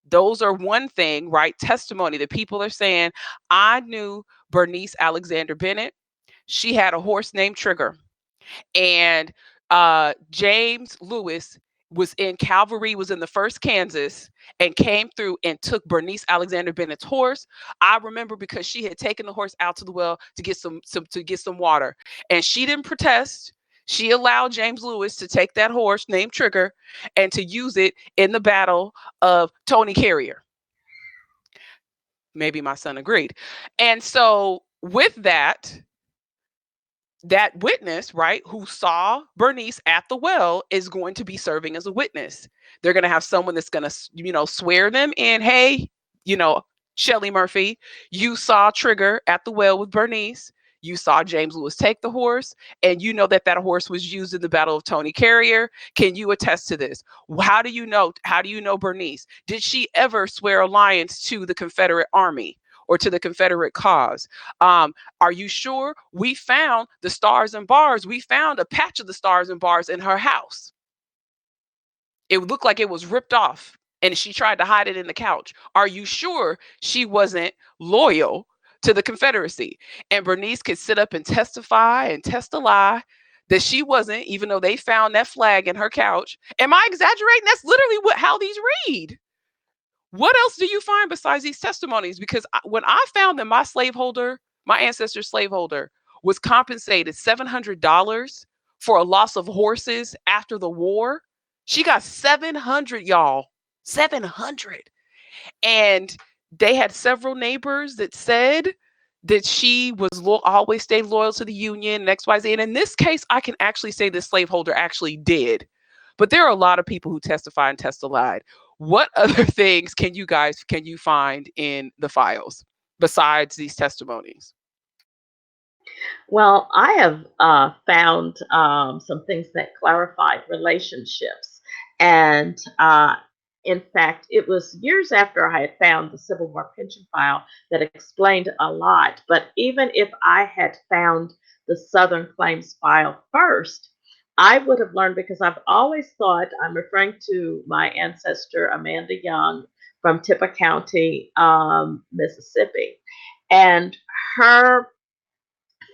Those are one thing, right? Testimony that people are saying, I knew Bernice Alexander Bennett. She had a horse named Trigger. And James Lewis was in cavalry, was in the 1st Kansas, and came through and took Bernice Alexander Bennett's horse. I remember because she had taken the horse out to the well to get some water, and she didn't protest. She allowed James Lewis to take that horse named Trigger and to use it in the battle of Tony Carrier. Maybe my son agreed. And so with that witness, right, who saw Bernice at the well is going to be serving as a witness. They're going to have someone that's going to, swear them in. Hey, Shelley Murphy, you saw Trigger at the well with Bernice. You saw James Lewis take the horse, and you know that horse was used in the Battle of Tony Carrier. Can you attest to this? How do you know? How do you know Bernice? Did she ever swear alliance to the Confederate Army or to the Confederate cause? Are you sure? We found the stars and bars. We found a patch of the stars and bars in her house. It looked like it was ripped off, and she tried to hide it in the couch. Are you sure she wasn't loyal to the Confederacy? And Bernice could sit up and testify and test a lie that she wasn't, even though they found that flag in her couch. Am I exaggerating? That's literally how these read. What else do you find besides these testimonies? Because when I found that my ancestor's slaveholder, was compensated $700 for a loss of horses after the war, she got 700, y'all. 700. And they had several neighbors that said that she was always stayed loyal to the Union and XYZ. And in this case, I can actually say this slaveholder actually did. But there are a lot of people who testify and testified. What other things can you find in the files besides these testimonies? Well, I have found some things that clarified relationships. And in fact, it was years after I had found the Civil War pension file that explained a lot. But even if I had found the Southern claims file first, I would have learned, because I've always thought, I'm referring to my ancestor, Amanda Young, from Tippah County, Mississippi. And her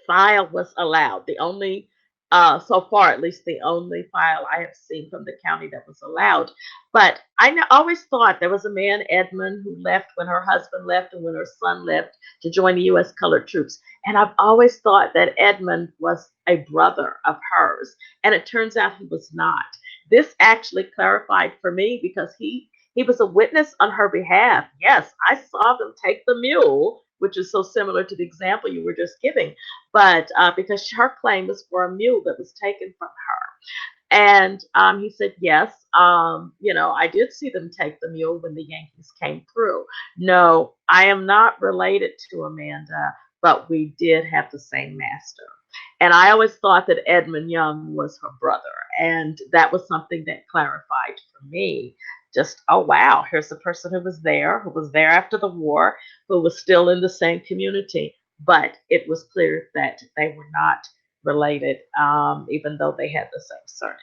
file was allowed. The only, so far at least, the only file I have seen from the county that was allowed. But I always thought there was a man, Edmund, who left when her husband left and when her son left to join the U.S. colored troops. And I've always thought that Edmund was a brother of hers. And it turns out he was not. This actually clarified for me, because he was a witness on her behalf. Yes, I saw them take the mule, which is so similar to the example you were just giving, but because her claim was for a mule that was taken from her. And he said, yes, I did see them take the mule when the Yankees came through. No, I am not related to Amanda, but we did have the same master. And I always thought that Edmund Young was her brother. And that was something that clarified for me. Just, oh, wow, here's a person who was there after the war, who was still in the same community. But it was clear that they were not related, even though they had the same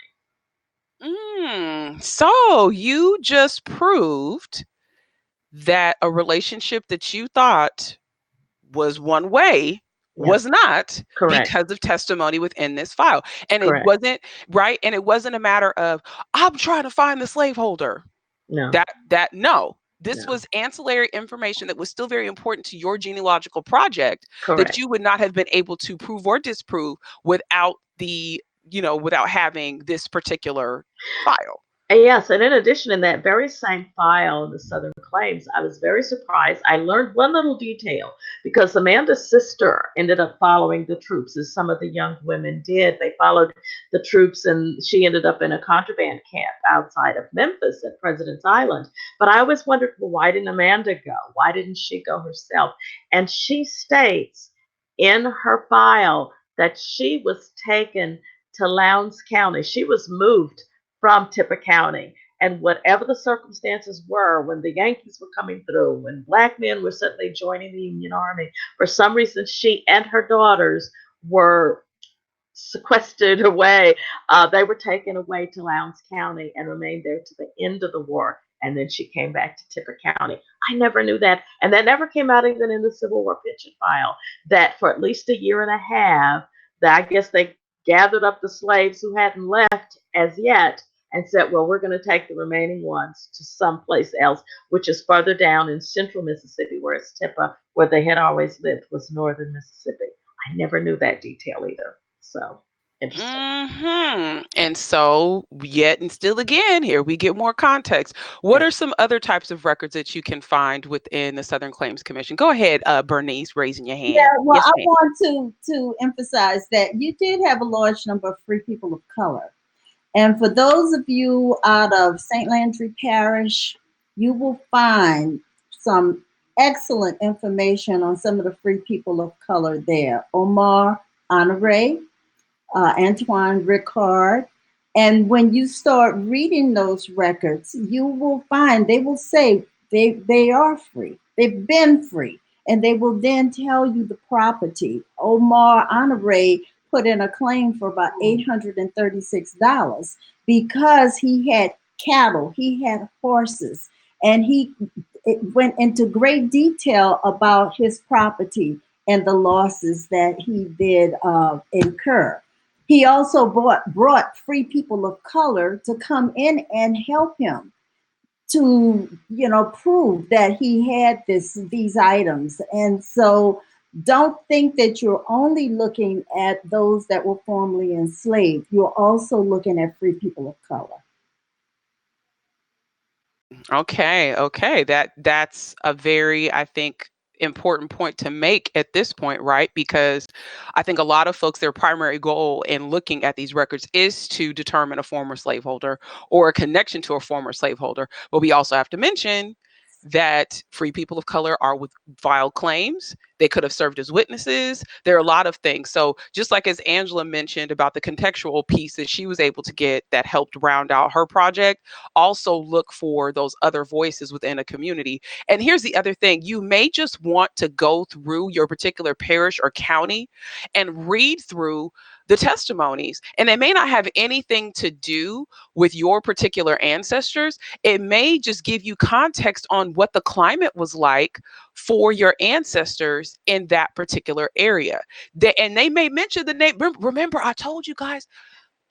surname. So you just proved that a relationship that you thought was one way was not, correct, because of testimony within this file. And correct. It wasn't right. And it wasn't a matter of, I'm trying to find the slaveholder. No. No. This No. was ancillary information that was still very important to your genealogical project, correct, that you would not have been able to prove or disprove without without having this particular file. Yes, and in addition, in that very same file in the Southern Claims, I was very surprised. I learned one little detail because Amanda's sister ended up following the troops, as some of the young women did. They followed the troops, and she ended up in a contraband camp outside of Memphis at President's Island. But I always wondered, well, why didn't Amanda go? Why didn't she go herself? And she states in her file that she was taken to Lowndes County. She was moved from Tippah County. And whatever the circumstances were, when the Yankees were coming through, when black men were suddenly joining the Union Army, for some reason she and her daughters were sequestered away. They were taken away to Lowndes County and remained there to the end of the war. And then she came back to Tippah County. I never knew that. And that never came out even in the Civil War pension file, that for at least a year and a half, that I guess they gathered up the slaves who hadn't left as yet and said, well, we're going to take the remaining ones to someplace else, which is further down in central Mississippi, whereas Tippah, where they had always lived, was northern Mississippi. I never knew that detail either. So interesting. And so, yet and still again, here we get more context. What are some other types of records that you can find within the Southern Claims Commission? Go ahead, Bernice, raising your hand. Yeah, well, Yes, I ma'am. want to emphasize that you did have a large number of free people of color. And for those of you out of St. Landry Parish, you will find some excellent information on some of the free people of color there. Omar Honore, Antoine Ricard. And when you start reading those records, you will find they will say they are free. They've been free. And they will then tell you the property. Omar Honore put in a claim for about $836 because he had cattle, he had horses, and it went into great detail about his property and the losses that he did incur. He also brought free people of color to come in and help him to, prove that he had these items. And so don't think that you're only looking at those that were formerly enslaved. You're also looking at free people of color. Okay. That's a very, I think, important point to make at this point, right? Because I think a lot of folks, their primary goal in looking at these records is to determine a former slaveholder or a connection to a former slaveholder. But we also have to mention that free people of color are with filed claims. They could have served as witnesses. There are a lot of things. So just like as Angela mentioned about the contextual piece that she was able to get that helped round out her project, also look for those other voices within a community. And here's the other thing, you may just want to go through your particular parish or county and read through the testimonies. And it may not have anything to do with your particular ancestors. It may just give you context on what the climate was like for your ancestors in that particular area. And they may mention the name. Remember, I told you guys,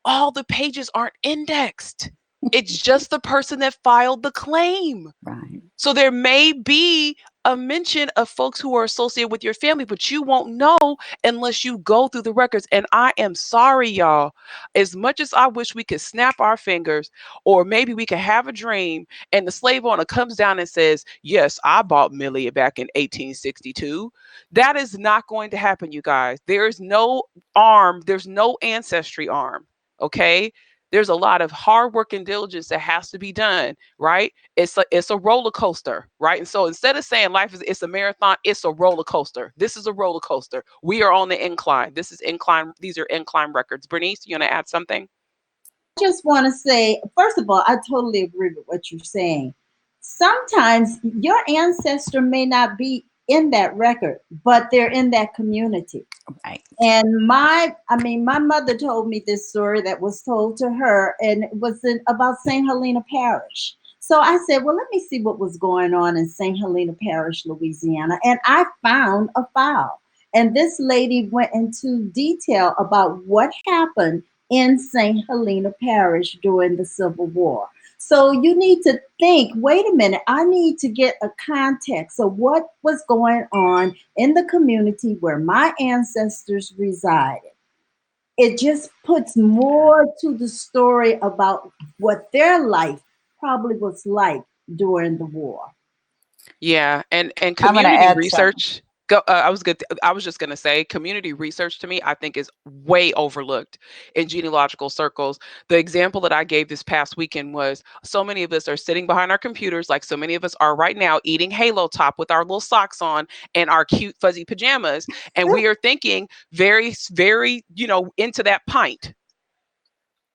all the pages aren't indexed. It's just the person that filed the claim. Right. So there may be a mention of folks who are associated with your family, but you won't know unless you go through the records. And I am sorry, y'all. As much as I wish we could snap our fingers, or maybe we could have a dream, and the slave owner comes down and says, yes, I bought Millie back in 1862. That is not going to happen, you guys. There's no arm, there's no ancestry arm. Okay. There's a lot of hard work and diligence that has to be done, right? It's a roller coaster, right? And so instead of saying life it's a marathon, it's a roller coaster. This is a roller coaster. We are on the incline. This is incline. These are incline records. Bernice, you want to add something? I just want to say, first of all, I totally agree with what you're saying. Sometimes your ancestor may not be in that record, but they're in that community. Right. And my mother told me this story that was told to her, and it was about St. Helena Parish. So I said, well, let me see what was going on in St. Helena Parish, Louisiana. And I found a file. And this lady went into detail about what happened in St. Helena Parish during the Civil War. So you need to think, wait a minute, I need to get a context of what was going on in the community where my ancestors resided. it just puts more to the story about what their life probably was like during the war. Yeah, and I'm going to community add something. research. I was just gonna say, community research to me, I think, is way overlooked in genealogical circles. The example that I gave this past weekend was so many of us are sitting behind our computers, like so many of us are right now, eating Halo Top with our little socks on and our cute fuzzy pajamas, and we are thinking very, very, into that pint.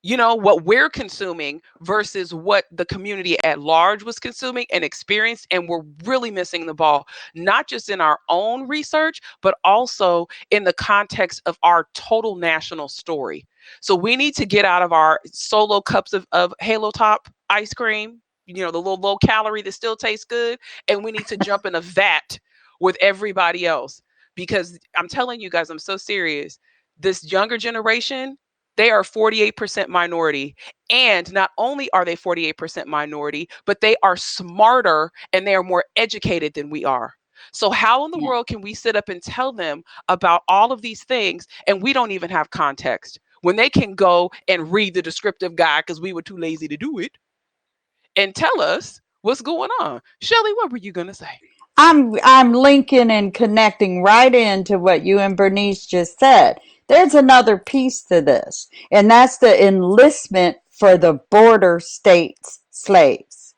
What we're consuming versus what the community at large was consuming and experienced, and we're really missing the ball, not just in our own research but also in the context of our total national story. So we need to get out of our solo cups of Halo Top ice cream, the little low calorie that still tastes good, and we need to jump in a vat with everybody else, because I'm telling you guys, I'm so serious, this younger generation, they are 48% minority. And not only are they 48% minority, but they are smarter and they are more educated than we are. So how in the world can we sit up and tell them about all of these things and we don't even have context when they can go and read the descriptive guide because we were too lazy to do it and tell us what's going on? Shelley, what were you going to say? I'm linking and connecting right into what you and Bernice just said. There's another piece to this, and that's the enlistment for the border states slaves.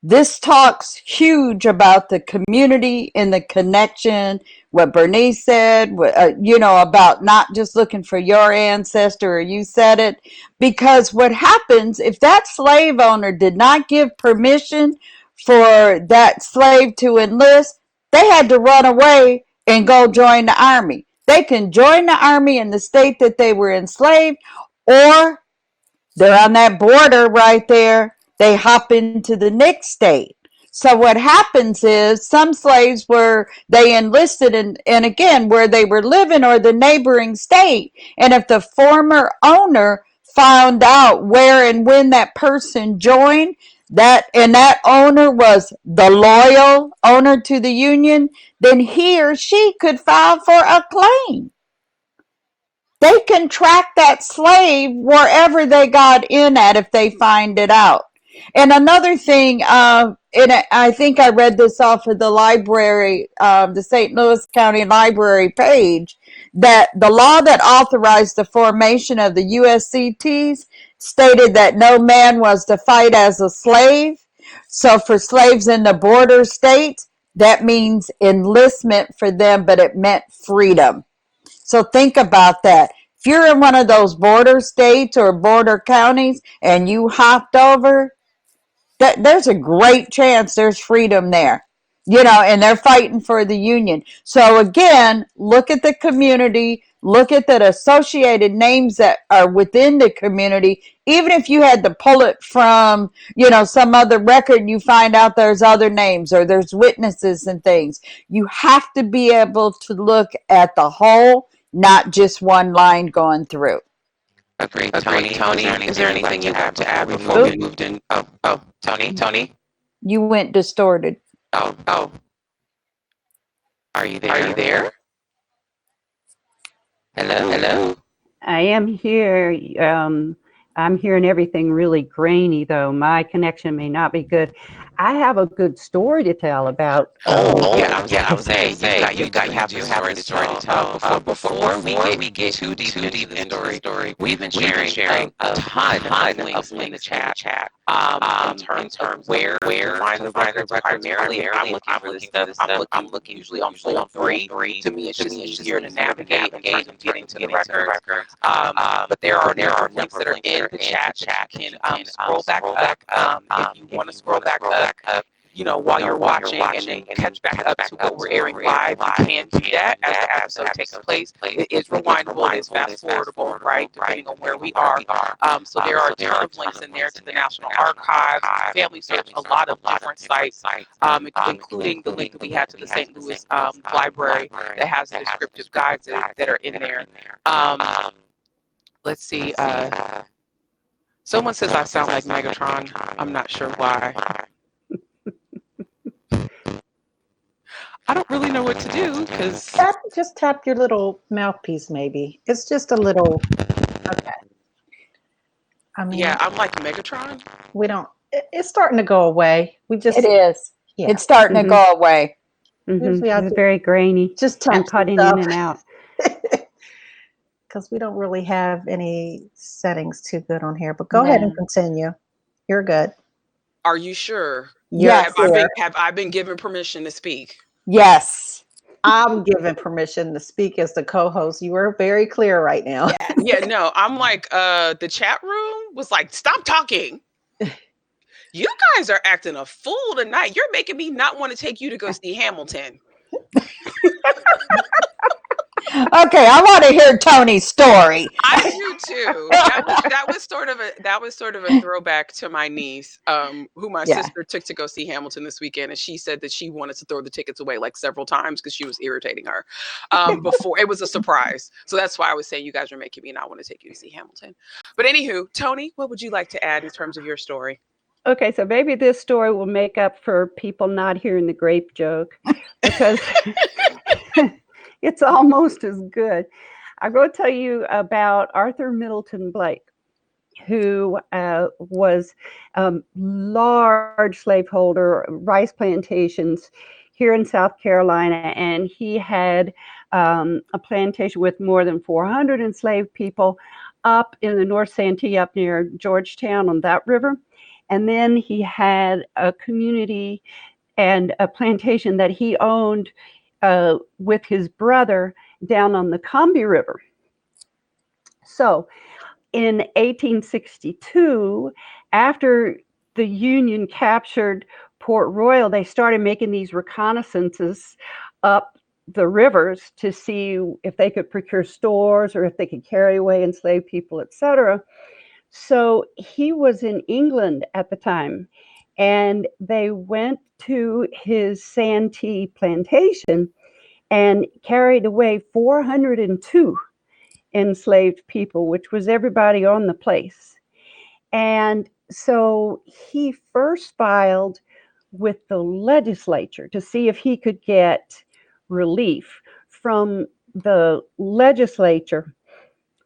This talks huge about the community and the connection, what Bernice said, about not just looking for your ancestor, or you said it, because what happens if that slave owner did not give permission for that slave to enlist, they had to run away and go join the army. They can join the army in the state that they were enslaved, or they're on that border right there. They hop into the next state. So what happens is some slaves they enlisted and again, where they were living or the neighboring state. And if the former owner found out where and when that person joined, that owner was the loyal owner to the union, then he or she could file for a claim. They can track that slave wherever they got in at if they find it out. And another thing, and I think I read this off of the library, the St. Louis County Library page, that the law that authorized the formation of the USCTs stated that no man was to fight as a slave. So for slaves in the border states, that means enlistment for them, but it meant freedom. So think about that. If you're in one of those border states or border counties and you hopped over, there's a great chance there's freedom there. And they're fighting for the union. So again, look at the community, look at the associated names that are within the community. Even if you had to pull it from, some other record, you find out there's other names or there's witnesses and things. You have to be able to look at the whole, not just one line going through. Agreed. Tony, is there anything you have to add before we moved in? Oh, Tony. You went distorted. Oh. Are you there? Hello. I am here. I'm hearing everything really grainy, though. My connection may not be good. I have a good story to tell about. I was saying, you have a story to tell. Before we get too deep into the story, we've been sharing a ton of links in the chat. In terms of where to find the records, primarily, I'm looking for this stuff. I'm looking usually on free. To me, it's just easier to navigate in terms of getting to the records. But there are links that are in the chat. You can scroll back up if you want to scroll back up. While you're watching and then catch back up to what we're airing live, you can do that as the episode takes place. It is rewindable, it's fast forwardable, right, depending on where we are. So there are a ton of links in there to the National Archives, Family Search, a lot of different sites, including the link that we had to the St. Louis Library that has the descriptive guides that are in there. Let's see. Someone says I sound like Megatron. I'm not sure why. I don't really know what to do because Just tap your little mouthpiece, maybe. It's just a little, okay. I mean, yeah, I'm like Megatron. we don't, it's starting to go away. We It just, is. yeah. It's starting to Mhm. go away. Usually I It's just, very grainy just and tap cutting stuff. in and out. Because we don't really have any settings too good on here. But go ahead and No. continue. You're good. Are you sure? You're Yes. clear. Have I been given permission to speak? Yes. I'm given permission to speak as the co-host. You are very clear right now. Yeah, no, I'm like, the chat room was like, stop talking. You guys are acting a fool tonight. You're making me not want to take you to go see Hamilton. Okay, I want to hear Tony's story. I do too. That was sort of a throwback to my niece, who my Yeah. sister took to go see Hamilton this weekend, and she said that she wanted to throw the tickets away like several times because she was irritating her. Before it was a surprise, so that's why I was saying you guys are making me not want to take you to see Hamilton. But anywho, Tony, what would you like to add in terms of your story? Okay, so maybe this story will make up for people not hearing the grape joke because it's almost as good. I'm going to tell you about Arthur Middleton Blake, who was large slaveholder, rice plantations here in South Carolina, and he had a plantation with more than 400 enslaved people up in the North Santee, up near Georgetown on that river. And then he had a community and a plantation that he owned with his brother down on the Combahee River. So in 1862, after the Union captured Port Royal, they started making these reconnaissances up the rivers to see if they could procure stores or if they could carry away enslaved people, etc. So he was in England at the time, and they went to his Santee plantation and carried away 402 enslaved people, which was everybody on the place. And so he first filed with the legislature to see if he could get relief from the legislature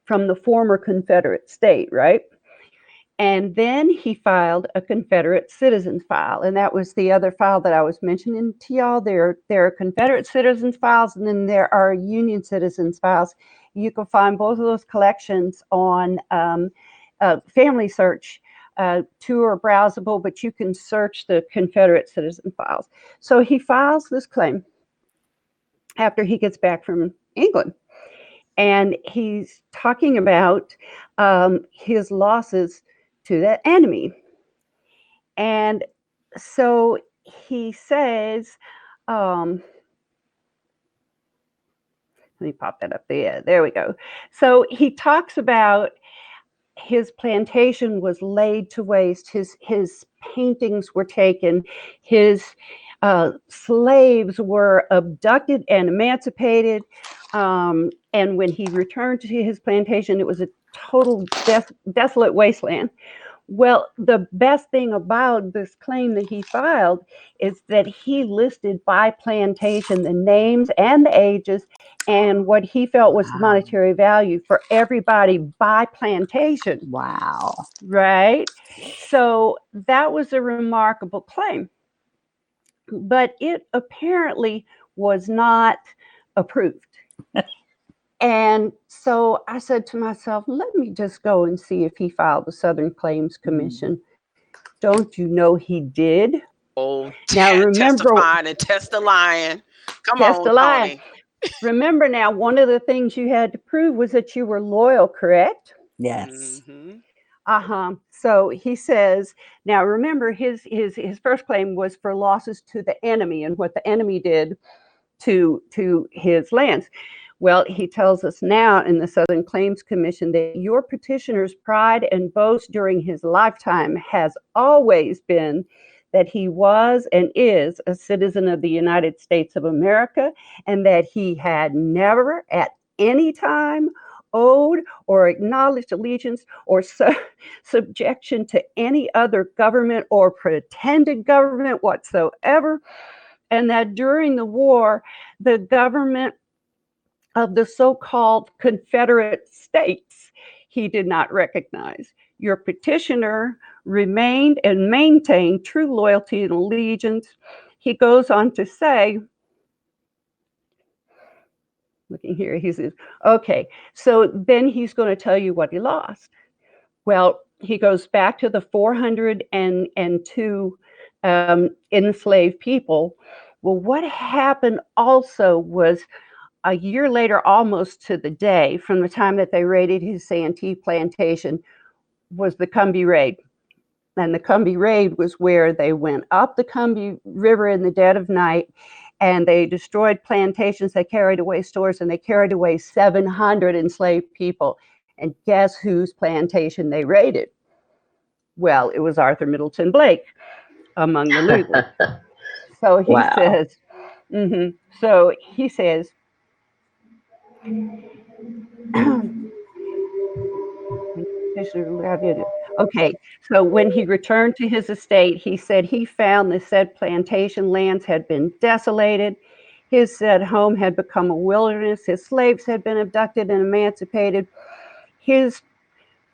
from the former Confederate state, right? And then he filed a Confederate citizens file. And that was the other file that I was mentioning to y'all. There are Confederate citizens files, and then there are Union citizens files. You can find both of those collections on Family Search. Two are browsable, but you can search the Confederate citizen files. So he files this claim after he gets back from England. And he's talking about his losses to the enemy. And so he says, let me pop that up there. There we go. So he talks about his plantation was laid to waste. His paintings were taken. His slaves were abducted and emancipated. And when he returned to his plantation, it was a total desolate wasteland. Well, the best thing about this claim that he filed is that he listed by plantation the names and the ages and what he felt was the monetary value for everybody by plantation. Wow. Right? So that was a remarkable claim. But it apparently was not approved. And so I said to myself, let me just go and see if he filed the Southern Claims Commission. Don't you know he did? Oh, Now remember, testifying and testifying. Come test on, a lie. Tony. Remember now, one of the things you had to prove was that you were loyal, correct? Yes. Mm-hmm. So he says, now remember his first claim was for losses to the enemy and what the enemy did to his lands. Well, he tells us now in the Southern Claims Commission that your petitioner's pride and boast during his lifetime has always been that he was and is a citizen of the United States of America, and that he had never at any time owed or acknowledged allegiance or subjection to any other government or pretended government whatsoever, and that during the war, the government of the so-called Confederate States he did not recognize. Your petitioner remained and maintained true loyalty and allegiance. He goes on to say, looking here, he says, okay, so then he's going to tell you what he lost. Well, he goes back to the 402 enslaved people. Well, what happened also was a year later, almost to the day, from the time that they raided his Santee plantation, was the Combahee Raid. And the Combahee Raid was where they went up the Combahee River in the dead of night, and they destroyed plantations, they carried away stores, and they carried away 700 enslaved people. And guess whose plantation they raided? Well, it was Arthur Middleton Blake among the looters. So he Wow. says, so he says, okay, so when he returned to his estate, he said he found the said plantation lands had been desolated. His said home had become a wilderness. His slaves had been abducted and emancipated. His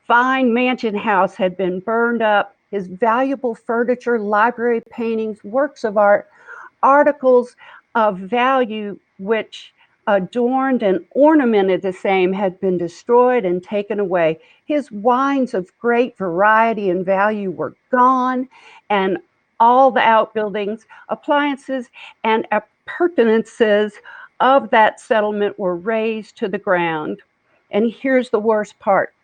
fine mansion house had been burned up. His valuable furniture, library paintings, works of art, articles of value which adorned and ornamented the same had been destroyed and taken away. His wines of great variety and value were gone, and all the outbuildings, appliances, and appurtenances of that settlement were razed to the ground. And here's the worst part.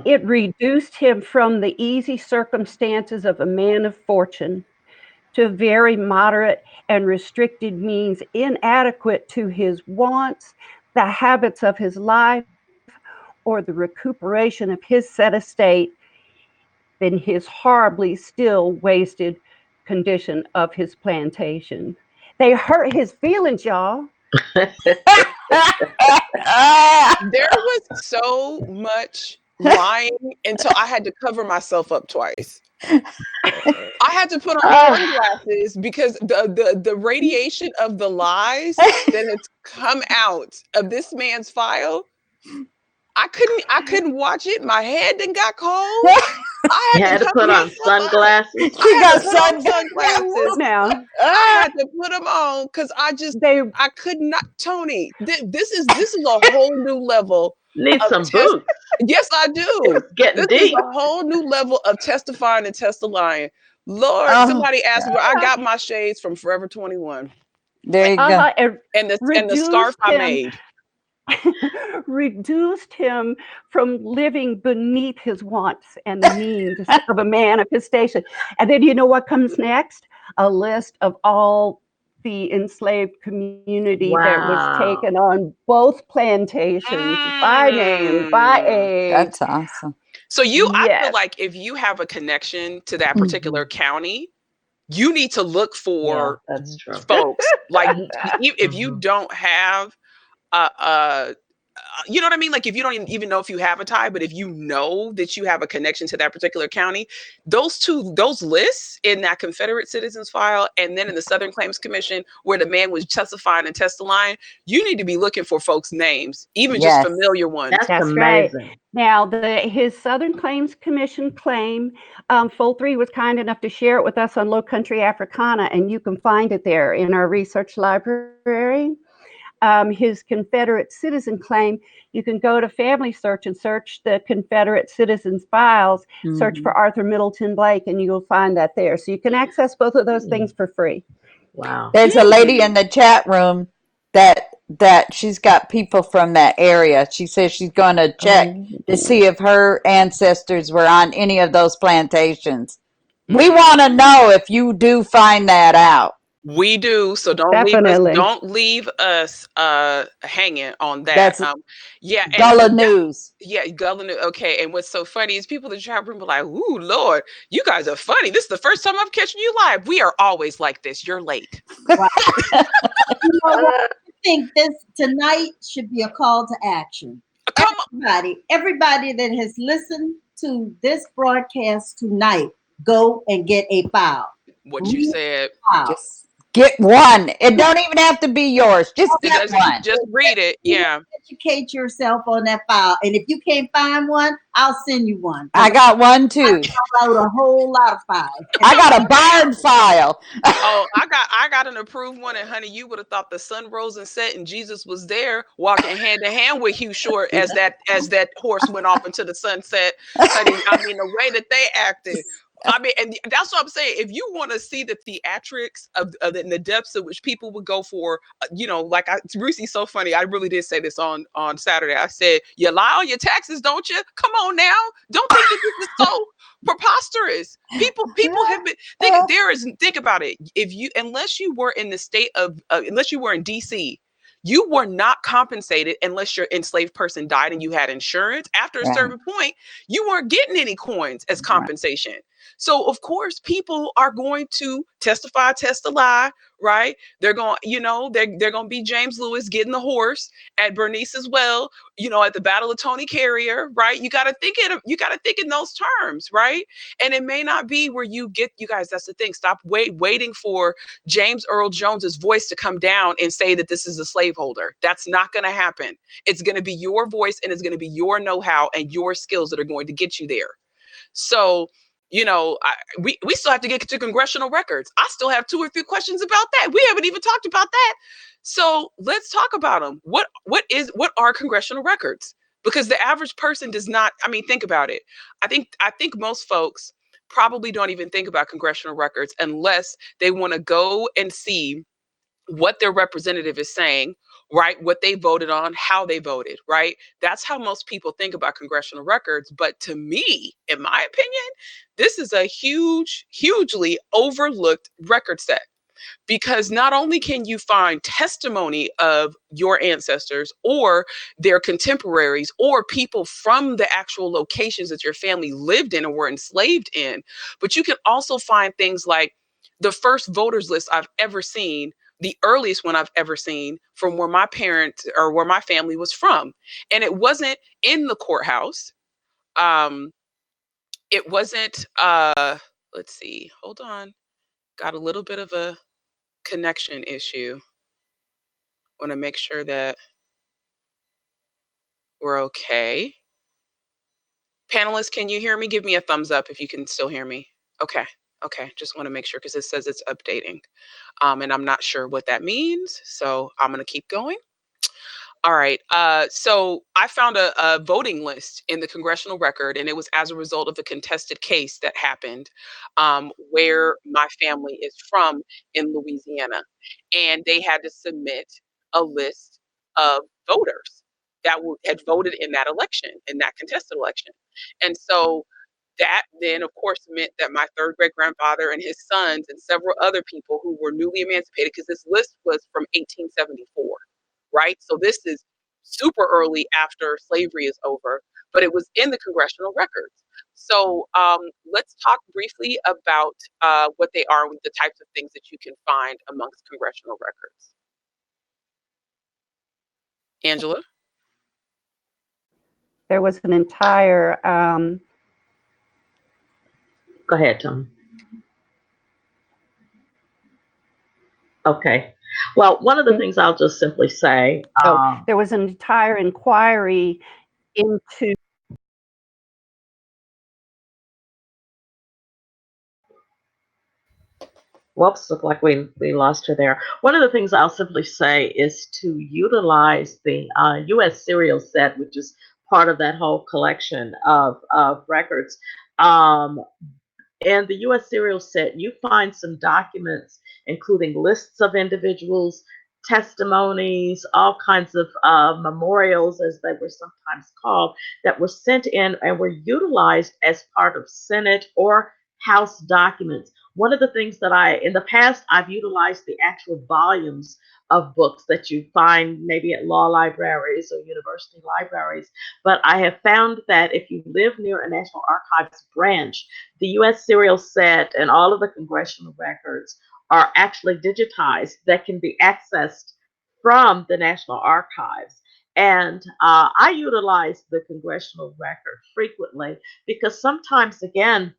It reduced him from the easy circumstances of a man of fortune to very moderate and restricted means, inadequate to his wants, the habits of his life, or the recuperation of his said estate, than his horribly still wasted condition of his plantation. They hurt his feelings, y'all. There was so much lying until I had to cover myself up twice. I had to put on sunglasses because the radiation of the lies that has come out of this man's file, I couldn't watch it. My head then got cold. I You had to put on sunglasses. She got sunglasses. Now, I had to put them on because I could not. Tony, this is a whole new level. Need some boots. Yes, I do. It's getting This deep. is a whole new level of testifying and testifying. Lord, somebody asked me where I got my shades from Forever 21. There you go. And the scarf I made. Reduced him from living beneath his wants and the means of a man of his station. And then you know what comes next? A list of all the enslaved community that was taken on both plantations by name, by age. That's awesome. So I feel like if you have a connection to that particular county, you need to look for that's true. folks. Like if you don't have you know what I mean? Like if you don't even know if you have a tie, but if you know that you have a connection to that particular county, those lists in that Confederate Citizens file and then in the Southern Claims Commission where the man was testifying and testifying, you need to be looking for folks' names, even just familiar ones. That's amazing. Right. Now, his Southern Claims Commission claim, Full 3 was kind enough to share it with us on Low Country Africana, and you can find it there in our research library. His Confederate citizen claim, you can go to Family Search and search the Confederate Citizens files, search for Arthur Middleton Blake, and you'll find that there. So you can access both of those things for free. Wow. There's a lady in the chat room that she's got people from that area. She says she's going to check to see if her ancestors were on any of those plantations. We want to know if you do find that out. We do, so don't leave us hanging on that. That's Gullah News. Yeah, Gullah News. Okay, and what's so funny is people in the chat room are like, "Ooh, Lord, you guys are funny. This is the first time I'm catching you live. We are always like this. You're late." Wow. I think this tonight should be a call to action. Everybody that has listened to this broadcast tonight, go and get a file. What you said. File. Just get one. It don't even have to be yours. Just It get doesn't. one. Just read it. Yeah. Educate yourself on that file. And if you can't find one, I'll send you one. I got one too. I wrote a whole lot of files. I got a barred file. Oh, I got an approved one, and honey, you would have thought the sun rose and set, and Jesus was there walking hand in hand with Hugh Short as that horse went off into the sunset. Honey, I mean the way that they acted. I mean, and that's what I'm saying. If you want to see the theatrics of the depths of which people would go for, like Brucey's so funny. I really did say this on Saturday. I said, "You lie on your taxes, don't you? Come on now, don't think that this is so preposterous." People have been think about it. Unless you were in the state of unless you were in DC. You were not compensated unless your enslaved person died and you had insurance. After a Right. certain point, you weren't getting any coins as compensation. So of course, people are going to testify, test a lie, right? They're going, they're going to be James Lewis getting the horse at Bernice as well, at the Battle of Tony Carrier, right? You got to think in those terms, right? And it may not be where you guys. That's the thing. Stop waiting for James Earl Jones's voice to come down and say that this is a slaveholder. That's not going to happen. It's going to be your voice, and it's going to be your know-how and your skills that are going to get you there. So, we still have to get to Congressional Records. I still have 2 or 3 questions about that. We haven't even talked about that. So let's talk about them. What are Congressional Records? Because the average person does not. I mean, think about it. I think most folks probably don't even think about Congressional Records unless they want to go and see what their representative is saying, right? What they voted on, how they voted, right? That's how most people think about Congressional Records. But to me, in my opinion, this is a hugely overlooked record set. Because not only can you find testimony of your ancestors or their contemporaries or people from the actual locations that your family lived in or were enslaved in, but you can also find things like the first voters list I've ever seen, the earliest one I've ever seen from where my parents or where my family was from. And it wasn't in the courthouse. It wasn't, let's see, hold on. Got a little bit of a connection issue. Want to make sure that we're okay. Panelists, can you hear me? Give me a thumbs up if you can still hear me. Okay. Okay. Just want to make sure because it says it's updating. And I'm not sure what that means. So I'm going to keep going. All right. So I found a voting list in the Congressional Record, and it was as a result of a contested case that happened where my family is from in Louisiana. And they had to submit a list of voters that had voted in that election, in that contested election. And so that then, of course, meant that my third great grandfather and his sons and several other people who were newly emancipated, because this list was from 1874, right? So this is super early after slavery is over, but it was in the Congressional Records. So let's talk briefly about what they are, with the types of things that you can find amongst Congressional Records. Angela? There was an entire Go ahead, Tom. Okay. Well, one of the things I'll just simply say. there was an entire inquiry into. Whoops, looked like we lost her there. One of the things I'll simply say is to utilize the U.S. serial set, which is part of that whole collection of records. In the U.S. serial set, you find some documents, including lists of individuals, testimonies, all kinds of memorials, as they were sometimes called, that were sent in and were utilized as part of Senate or House documents. One of the things that in the past, I've utilized the actual volumes of books that you find maybe at law libraries or university libraries. But I have found that if you live near a National Archives branch, the U.S. serial set and all of the congressional records are actually digitized that can be accessed from the National Archives. And I utilize the congressional record frequently because sometimes, again,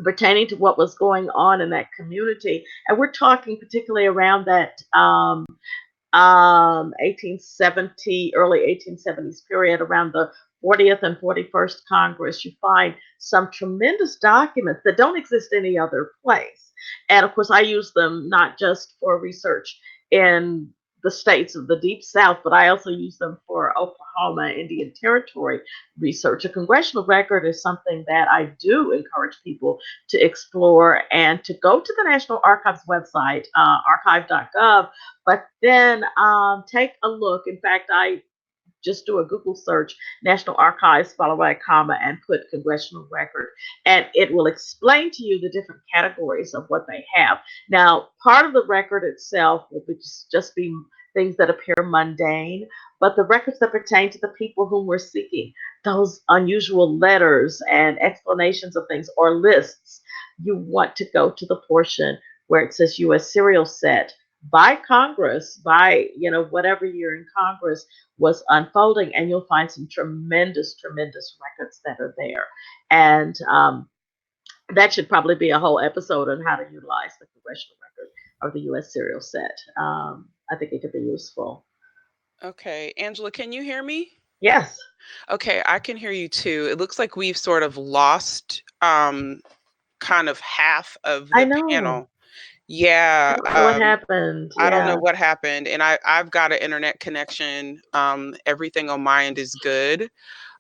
pertaining to what was going on in that community. And we're talking particularly around that 1870, early 1870s period, around the 40th and 41st Congress. You find some tremendous documents that don't exist any other place. And of course, I use them not just for research in the states of the Deep South, but I also use them for Oklahoma, Indian Territory research. A congressional record is something that I do encourage people to explore and to go to the National Archives website, archive.gov, but then take a look. In fact, I just do a Google search, National Archives, followed by a comma, and put congressional record. And it will explain to you the different categories of what they have. Now, part of the record itself will just be things that appear mundane, but the records that pertain to the people whom we're seeking, those unusual letters and explanations of things or lists, you want to go to the portion where it says U.S. serial set by Congress, by, whatever year in Congress was unfolding, and you'll find some tremendous records that are there. And that should probably be a whole episode on how to utilize the congressional record or the U.S. serial set. I think it could be useful. Okay, Angela, can you hear me? Yes. Okay, I can hear you too. It looks like we've sort of lost kind of half of I the know. panel. Yeah. What happened? I don't know Yeah. what happened. And I've got an internet connection. Everything on my end is good.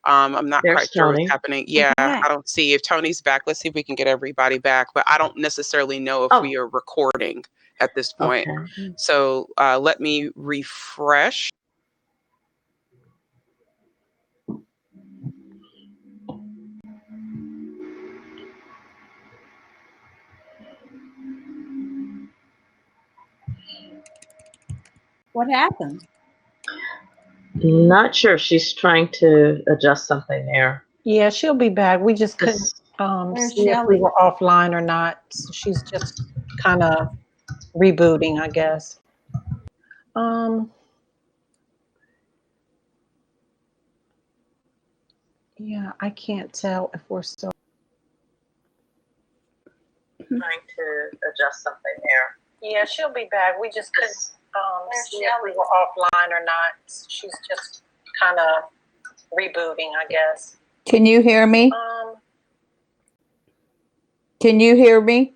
I'm not There's quite sure what's Tony. happening. Yeah, back. I don't see if Tony's back. Let's see if we can get everybody back. But I don't necessarily know if we are recording at this point. Okay. So let me refresh. What happened? Not sure. She's trying to adjust something there. Yeah, she'll be back. We just couldn't Where's see if we Shelley? were offline or not. She's just kind of rebooting, I guess. Yeah, I can't tell if we're still Trying to adjust something there. Yeah, she'll be back. We just couldn't see if we were offline or not. She's just kind of rebooting, I guess. Can you hear me? Can you hear me?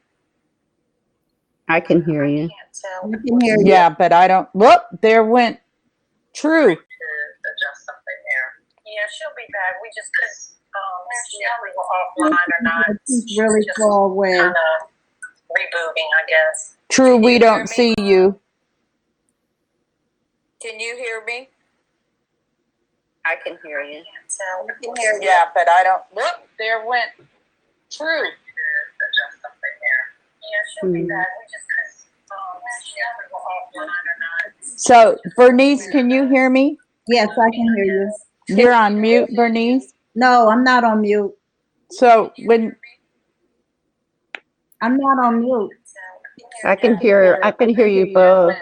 I can hear you. Can't tell. I can hear you. Yeah, but I don't. Whoop, there went True. To adjust something there. Yeah, she'll be back. We just couldn't see if we were offline or not. She's really just far away. kind of rebooting, I guess. True, we don't see you. Can you hear me? I can hear you. I can hear you. Yeah, but I don't. Whoop, there went True. To adjust something there. Yeah, she'll be back. We just couldn't see if we were offline or not. So, Bernice, can you hear me? Yes, I can hear you. You're on mute, Bernice. No, I'm not on mute. So when I'm not on mute. I can hear you both.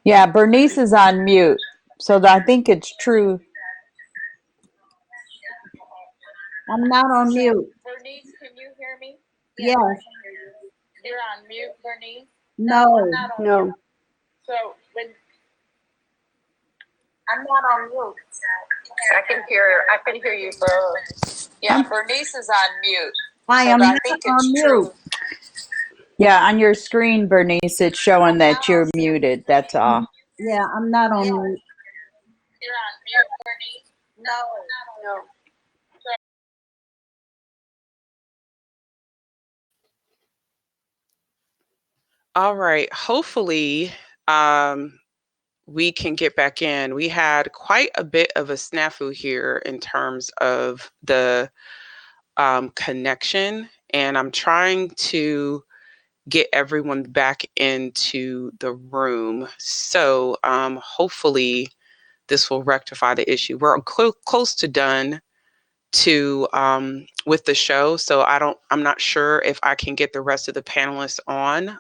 yeah, Bernice is on mute. So I think it's True. I'm not on mute. Bernice, can you hear me? Yes. You're on mute, Bernice. No, No. So when I'm not on mute. I can hear you both. Yeah, Bernice is on mute. I am not on mute. Yeah, on your screen, Bernice, it's showing that you're muted. That's all. Yeah, I'm not on mute. You're on mute, Bernice. No. All right. Hopefully, we can get back in. We had quite a bit of a snafu here in terms of the connection, and I'm trying to get everyone back into the room. So hopefully this will rectify the issue. We're close to done with the show, so I'm not sure if I can get the rest of the panelists on.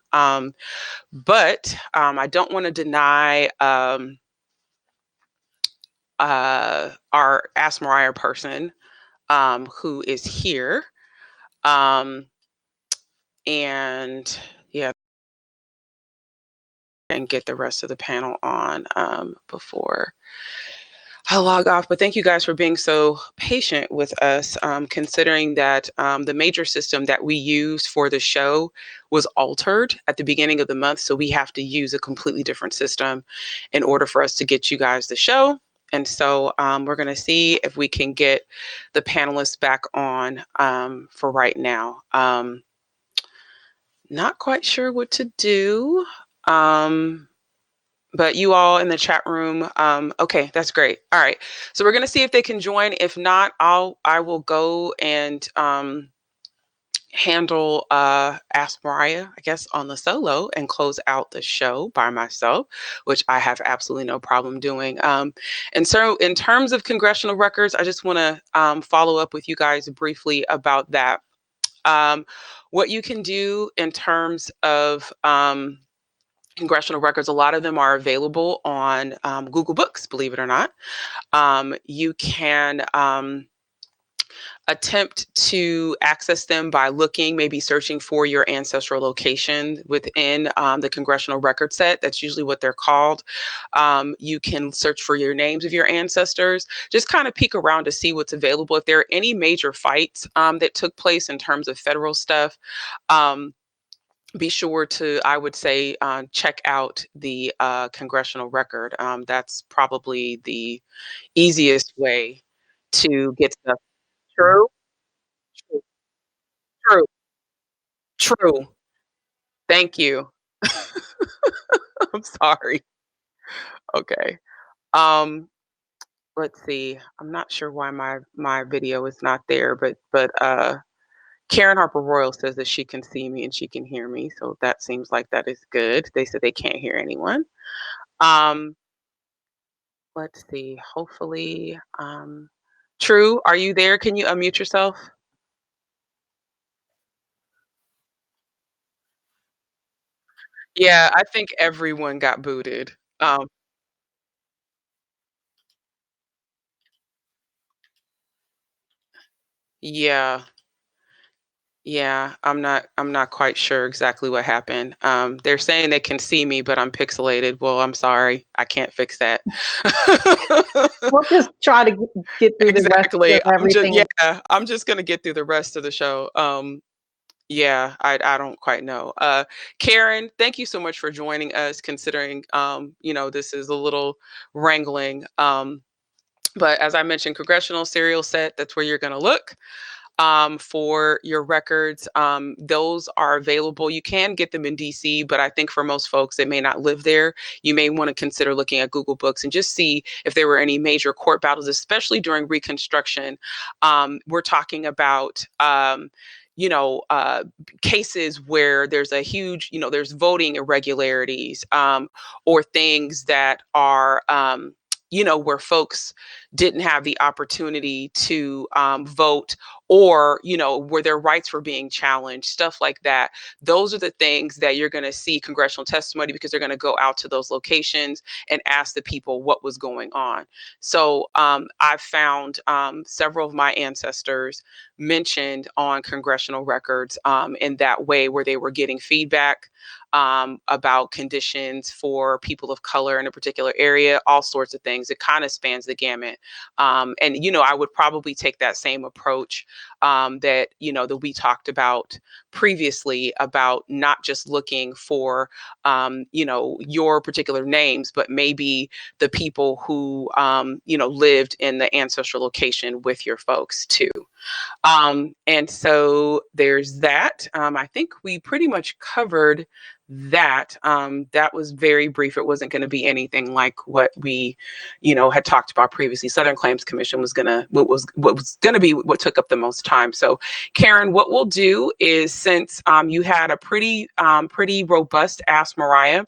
But I don't want to deny our Ask MARIAH person who is here. And yeah, and get the rest of the panel on before I log off. But thank you guys for being so patient with us, considering that the major system that we use for the show was altered at the beginning of the month. So we have to use a completely different system in order for us to get you guys the show. And so we're going to see if we can get the panelists back on for right now. Not quite sure what to do. But you all in the chat room, okay, that's great. All right, so we're gonna see if they can join. If not, I will go and handle Ask Mariah, I guess, on the solo and close out the show by myself, which I have absolutely no problem doing. And so, in terms of congressional records, I just want to follow up with you guys briefly about that. What you can do in terms of congressional records, a lot of them are available on Google Books, believe it or not. You can attempt to access them by looking, maybe searching for your ancestral location within the congressional record set. That's usually what they're called. You can search for your names of your ancestors, just kind of peek around to see what's available. If there are any major fights that took place in terms of federal stuff, be sure to, I would say, check out the congressional record. That's probably the easiest way to get stuff. True, true, true, true. Thank you. I'm sorry. Okay. Um, let's see. I'm not sure why my video is not there, but Karen Harper Royal says that she can see me and she can hear me, so that seems like that is good. They said they can't hear anyone. Um, let's see. Hopefully, True, are you there? Can you unmute yourself? Yeah, I think everyone got booted. Um, yeah, yeah, I'm not quite sure exactly what happened. They're saying they can see me, but I'm pixelated. Well, I'm sorry, I can't fix that. We'll just try to get through the rest Exactly. of everything. I'm just gonna get through the rest of the show. Yeah, I don't quite know. Karen, thank you so much for joining us, considering this is a little wrangling. But as I mentioned, congressional serial set, that's where you're gonna look for your records. Those are available. You can get them in DC, but I think for most folks that may not live there, you may want to consider looking at Google Books and just see if there were any major court battles, especially during Reconstruction. We're talking about you know, uh, cases where there's a huge, there's voting irregularities, or things that are, where folks didn't have the opportunity to vote, or where their rights were being challenged, stuff like that. Those are the things that you're going to see congressional testimony, because they're going to go out to those locations and ask the people what was going on. So I've found several of my ancestors mentioned on congressional records in that way, where they were getting feedback about conditions for people of color in a particular area, all sorts of things. It kind of spans the gamut. And I would probably take that same approach that we talked about previously, about not just looking for your particular names, but maybe the people who lived in the ancestral location with your folks too. And so there's that. I think we pretty much covered that. That was very brief. It wasn't going to be anything like what we, had talked about previously. Southern Claims Commission was gonna be what took up the most time. So, Karen, what we'll do is, since you had a pretty robust Ask Mariah,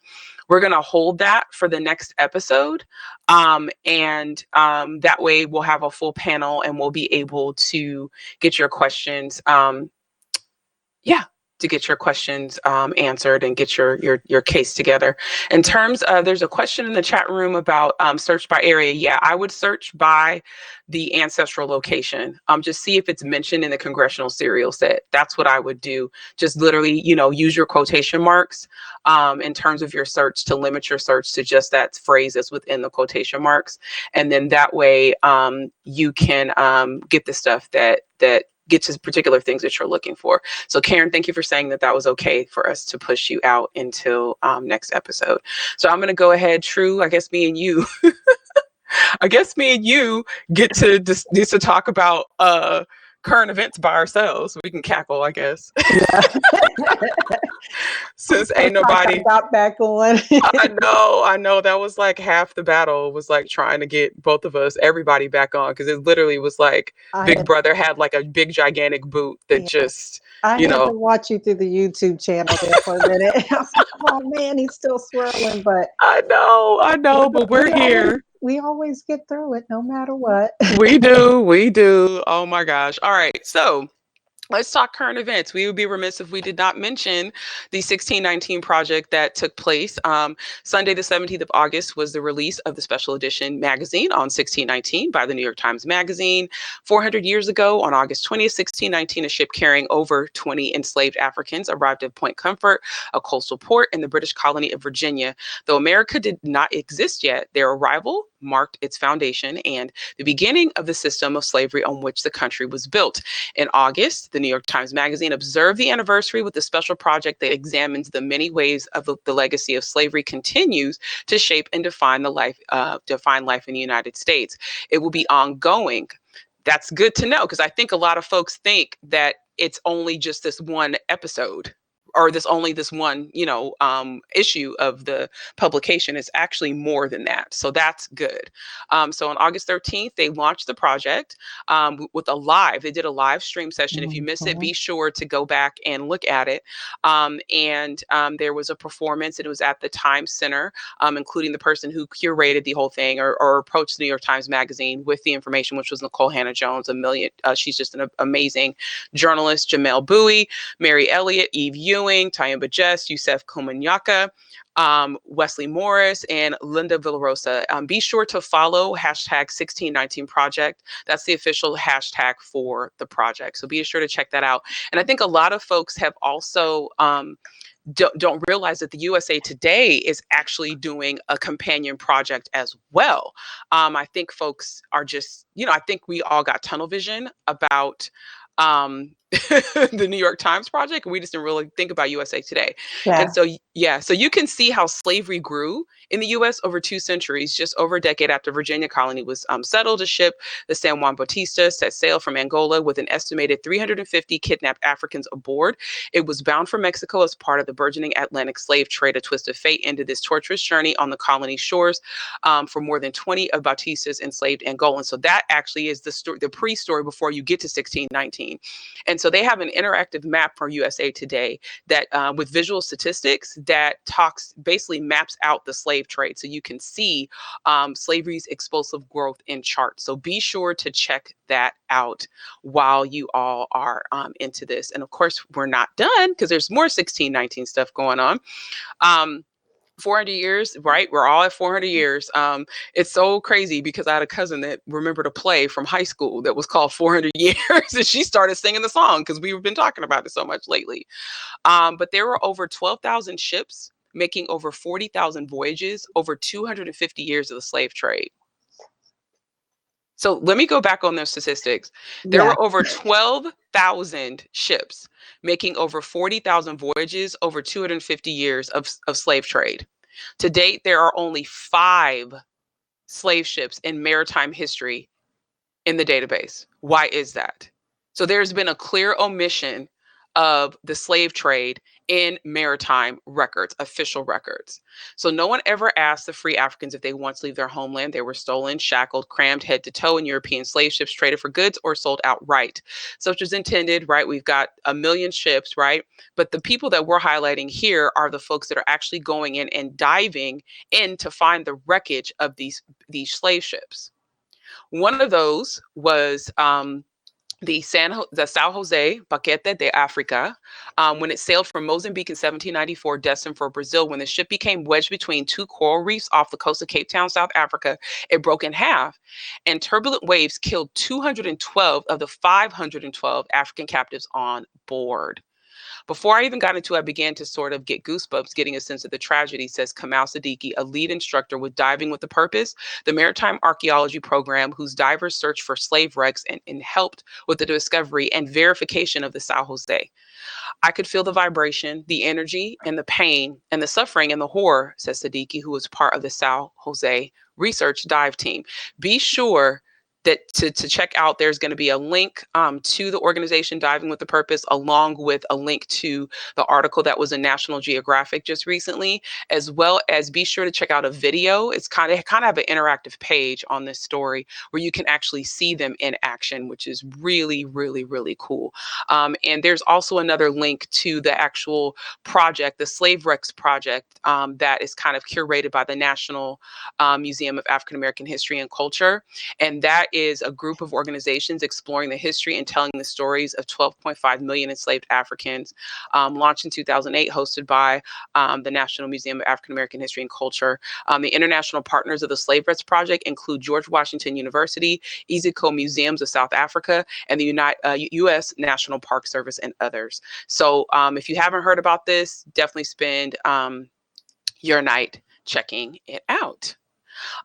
we're going to hold that for the next episode. And that way we'll have a full panel and we'll be able to get your questions. Yeah. get your questions answered and get your case together. In terms of, there's a question in the chat room about search by area. Yeah, I would search by the ancestral location. Just see if it's mentioned in the congressional serial set. That's what I would do. Just literally, use your quotation marks in terms of your search to limit your search to just that phrase that's within the quotation marks. And then that way you can get the stuff that gets to particular things that you're looking for. So Karen, thank you for saying that was okay for us to push you out until next episode. So I'm going to go ahead, True. I guess me and you get to talk about current events by ourselves. We can cackle, I guess. Yeah. Since ain't nobody got back on. I know that was like half the battle, was like trying to get both of us, everybody back on, because it literally was like Big Brother had like a big gigantic boot that just I had to watch you through the YouTube channel there for a minute. I was like, oh man, he's still swirling, but I know, but we're here. We always get through it no matter what. We do. Oh my gosh. All right. So let's talk current events. We would be remiss if we did not mention the 1619 project that took place. Sunday, the 17th of August was the release of the special edition magazine on 1619 by the New York Times Magazine. 400 years ago, on August 20th, 1619, a ship carrying over 20 enslaved Africans arrived at Point Comfort, a coastal port in the British colony of Virginia. Though America did not exist yet, their arrival marked its foundation and the beginning of the system of slavery on which the country was built. In August, the New York Times Magazine observed the anniversary with a special project that examines the many ways of the legacy of slavery continues to shape and define life in the United States. It will be ongoing. That's good to know, because I think a lot of folks think that it's only just this one episode, or this one, issue of the publication. Is actually more than that. So that's good. So on August 13th, they launched the project with they did a live stream session. If you miss it, be sure to go back and look at it. And there was a performance. It was at the Times Center, including the person who curated the whole thing or approached the New York Times Magazine with the information, which was Nicole Hannah-Jones. She's just an amazing journalist. Jamel Bowie, Mary Elliott, Eve Ewing, Tayumba Jess, Yusef Komanyaka, Wesley Morris, and Linda Villarosa. Be sure to follow hashtag 1619 project. That's the official hashtag for the project. So be sure to check that out. And I think a lot of folks have also don't realize that the USA Today is actually doing a companion project as well. I think folks are just, I think we all got tunnel vision about the New York Times project. We just didn't really think about USA Today. Yeah. And so you can see how slavery grew in the U.S. over 2 centuries. Just over a decade after Virginia colony was settled, a ship, the San Juan Bautista, set sail from Angola with an estimated 350 kidnapped Africans aboard. It was bound for Mexico as part of the burgeoning Atlantic slave trade. A twist of fate ended this torturous journey on the colony shores for more than 20 of Bautista's enslaved Angolans. So that actually is the story, the pre-story before you get to 1619. And so they have an interactive map for USA Today that with visual statistics that basically maps out the slave trade. So you can see slavery's explosive growth in charts. So be sure to check that out while you all are into this. And of course, we're not done, because there's more 1619 stuff going on. 400 years, right? We're all at 400 years. It's so crazy because I had a cousin that remembered a play from high school that was called 400 Years, and she started singing the song because we've been talking about it so much lately. But there were over 12,000 ships making over 40,000 voyages, over 250 years of the slave trade. So let me go back on those statistics. There were over 12,000 ships making over 40,000 voyages, over 250 years of slave trade. To date, there are only 5 slave ships in maritime history in the database. Why is that? So there's been a clear omission of the slave trade in maritime records, official records. So no one ever asked the free Africans if they wanted to leave their homeland. They were stolen, shackled, crammed head to toe in European slave ships, traded for goods, or sold outright. Such as intended, right? We've got 1 million ships, right? But the people that we're highlighting here are the folks that are actually going in and diving in to find the wreckage of these slave ships. One of those was the Sao Jose Paquete de Africa, when it sailed from Mozambique in 1794, destined for Brazil. When the ship became wedged between two coral reefs off the coast of Cape Town, South Africa, it broke in half, and turbulent waves killed 212 of the 512 African captives on board. Before I even got into it, I began to sort of get goosebumps getting a sense of the tragedy, says Kamal Siddiqui, a lead instructor with Diving with a Purpose, the maritime archaeology program whose divers searched for slave wrecks and helped with the discovery and verification of the Sao Jose. I could feel the vibration, the energy, and the pain, and the suffering and the horror, says Siddiqui, who was part of the Sao Jose research dive team. Be sure that to check out, there's going to be a link to the organization Diving with the Purpose, along with a link to the article that was in National Geographic just recently, as well as be sure to check out a video. It's kind of have an interactive page on this story where you can actually see them in action, which is really, really, really cool. And there's also another link to the actual project, the Slave Wrecks Project, that is kind of curated by the National Museum of African American History and Culture. And that is a group of organizations exploring the history and telling the stories of 12.5 million enslaved Africans, launched in 2008, hosted by the National Museum of African American History and Culture. The international partners of the Slave Wrecks Project include George Washington University, Iziko Museums of South Africa, and the U.S. National Park Service, and others. So if you haven't heard about this, definitely spend your night checking it out.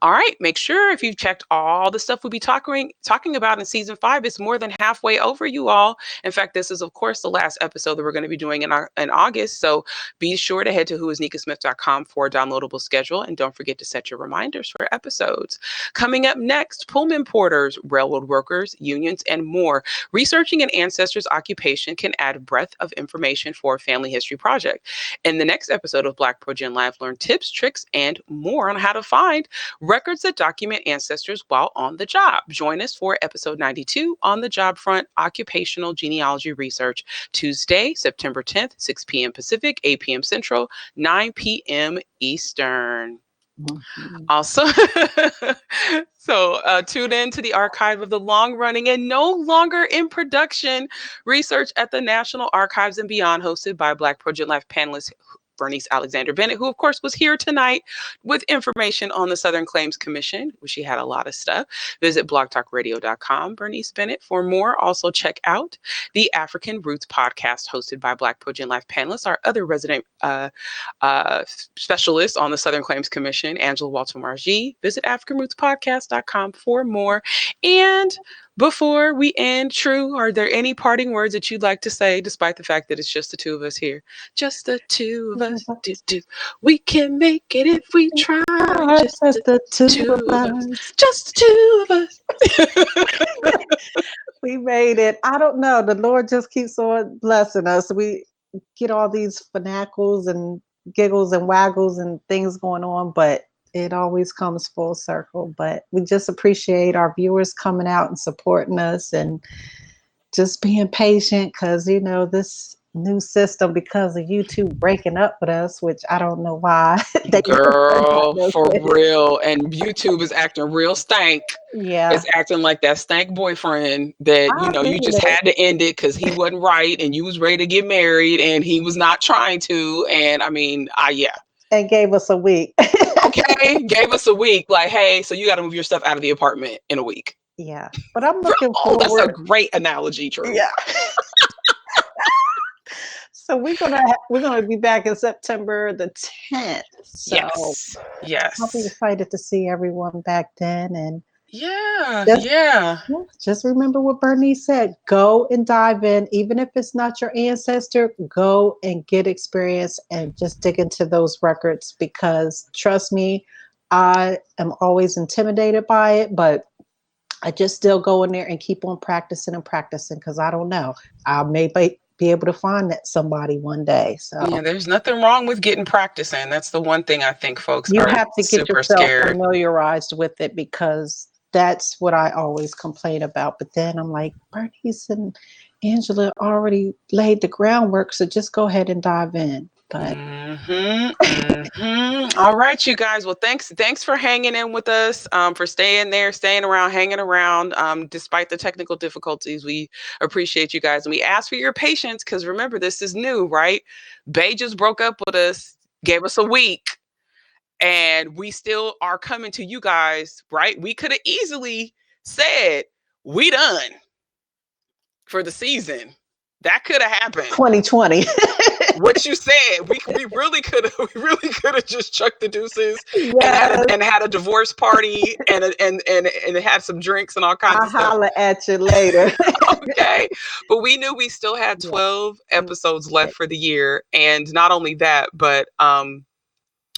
All right, make sure if you've checked all the stuff we'll be talking about in season 5, it's more than halfway over, you all. In fact, this is, of course, the last episode that we're going to be doing in August. So be sure to head to whoisnikasmith.com for a downloadable schedule. And don't forget to set your reminders for episodes. Coming up next, Pullman porters, railroad workers, unions, and more. Researching an ancestor's occupation can add a breadth of information for a family history project. In the next episode of BlackProGen Live, learn tips, tricks, and more on how to find records that document ancestors while on the job. Join us for episode 92 on the job front, occupational genealogy research, Tuesday, September 10th, 6 p.m. Pacific, 8 p.m. Central, 9 p.m. Eastern. Also, so tune in to the archive of the long-running and no longer in production research at the National Archives and Beyond, hosted by BlackProGen Live panelist Bernice Alexander Bennett, who of course was here tonight with information on the Southern Claims Commission, where she had a lot of stuff. Visit blogtalkradio.com, Bernice Bennett, for more. Also check out the African Roots podcast hosted by BlackProGen Live panelists, our other resident specialist on the Southern Claims Commission, Angela Walter-Margie. Visit AfricanRootsPodcast.com for more. And before we end, True, are there any parting words that you'd like to say, despite the fact that it's just the two of us here? Just the two of us. We can make it if we try. Just the two of us. Just the two of us. We made it. I don't know. The Lord just keeps on blessing us. We get all these fanacles and giggles and waggles and things going on, but it always comes full circle. But we just appreciate our viewers coming out and supporting us and just being patient, because, you know, this new system, because of YouTube breaking up with us, which I don't know why. Girl, for real. And YouTube is acting real stank. Yeah. It's acting like that stank boyfriend that, you know, you just had to end it because he wasn't right and you was ready to get married and he was not trying to. And I mean, yeah. And gave us a week. Okay, gave us a week. Like, hey, so you got to move your stuff out of the apartment in a week. Yeah, but I'm looking forward. That's a great analogy, True. Yeah. So we're gonna be back in September the 10th. So yes. I'll be excited to see everyone back then. And just remember what Bernice said. Go and dive in, even if it's not your ancestor. Go and get experience and just dig into those records, because trust me, I am always intimidated by it, but I just still go in there and keep on practicing because I don't know. I may be able to find that somebody one day. So yeah, there's nothing wrong with getting practicing. That's the one thing I think folks you are have to get yourself scared. familiarized with it, because that's what I always complain about. But then I'm like, Bernice and Angela already laid the groundwork, so just go ahead and dive in. But All right, you guys. Well, thanks for hanging in with us, for staying there, staying around, hanging around, despite the technical difficulties. We appreciate you guys, and we ask for your patience because remember, this is new, right? Bay just broke up with us, gave us a week, and we still are coming to you guys, right? We could have easily said we done for the season. That could have happened. 2020. What you said, we really could have just chucked the deuces Yes. and had a divorce party and had some drinks and all kinds I'll of stuff. holler at you later. Okay, but we knew we still had 12 episodes left for the year, and not only that, but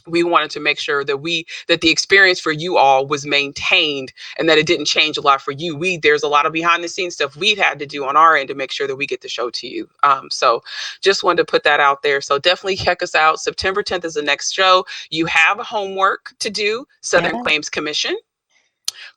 we wanted to make sure that the experience for you all was maintained and that it didn't change a lot for you. There's a lot of behind the scenes stuff we've had to do on our end to make sure that we get the show to you. So just wanted to put that out there. So definitely check us out. September 10th is the next show. You have homework to do. Southern Claims Commission.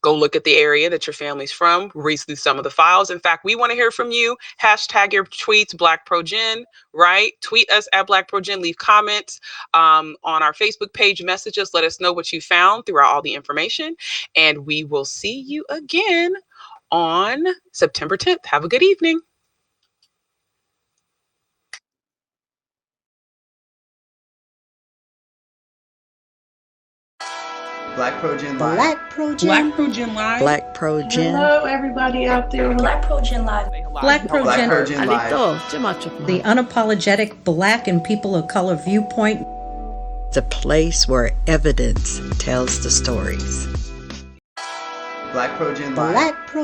Go look at the area that your family's from, read through some of the files. In fact, we want to hear from you. Hashtag your tweets, BlackProGen, right? Tweet us at BlackProGen, leave comments on our Facebook page, message us, let us know what you found throughout all the information. And we will see you again on September 10th. Have a good evening. BlackProGen Live. BlackProGen. Live. BlackProGen. Hello, everybody out there. BlackProGen Live. BlackProGen Live. The unapologetic Black and people of color viewpoint. The place where evidence tells the stories. BlackProGen Live. BlackPro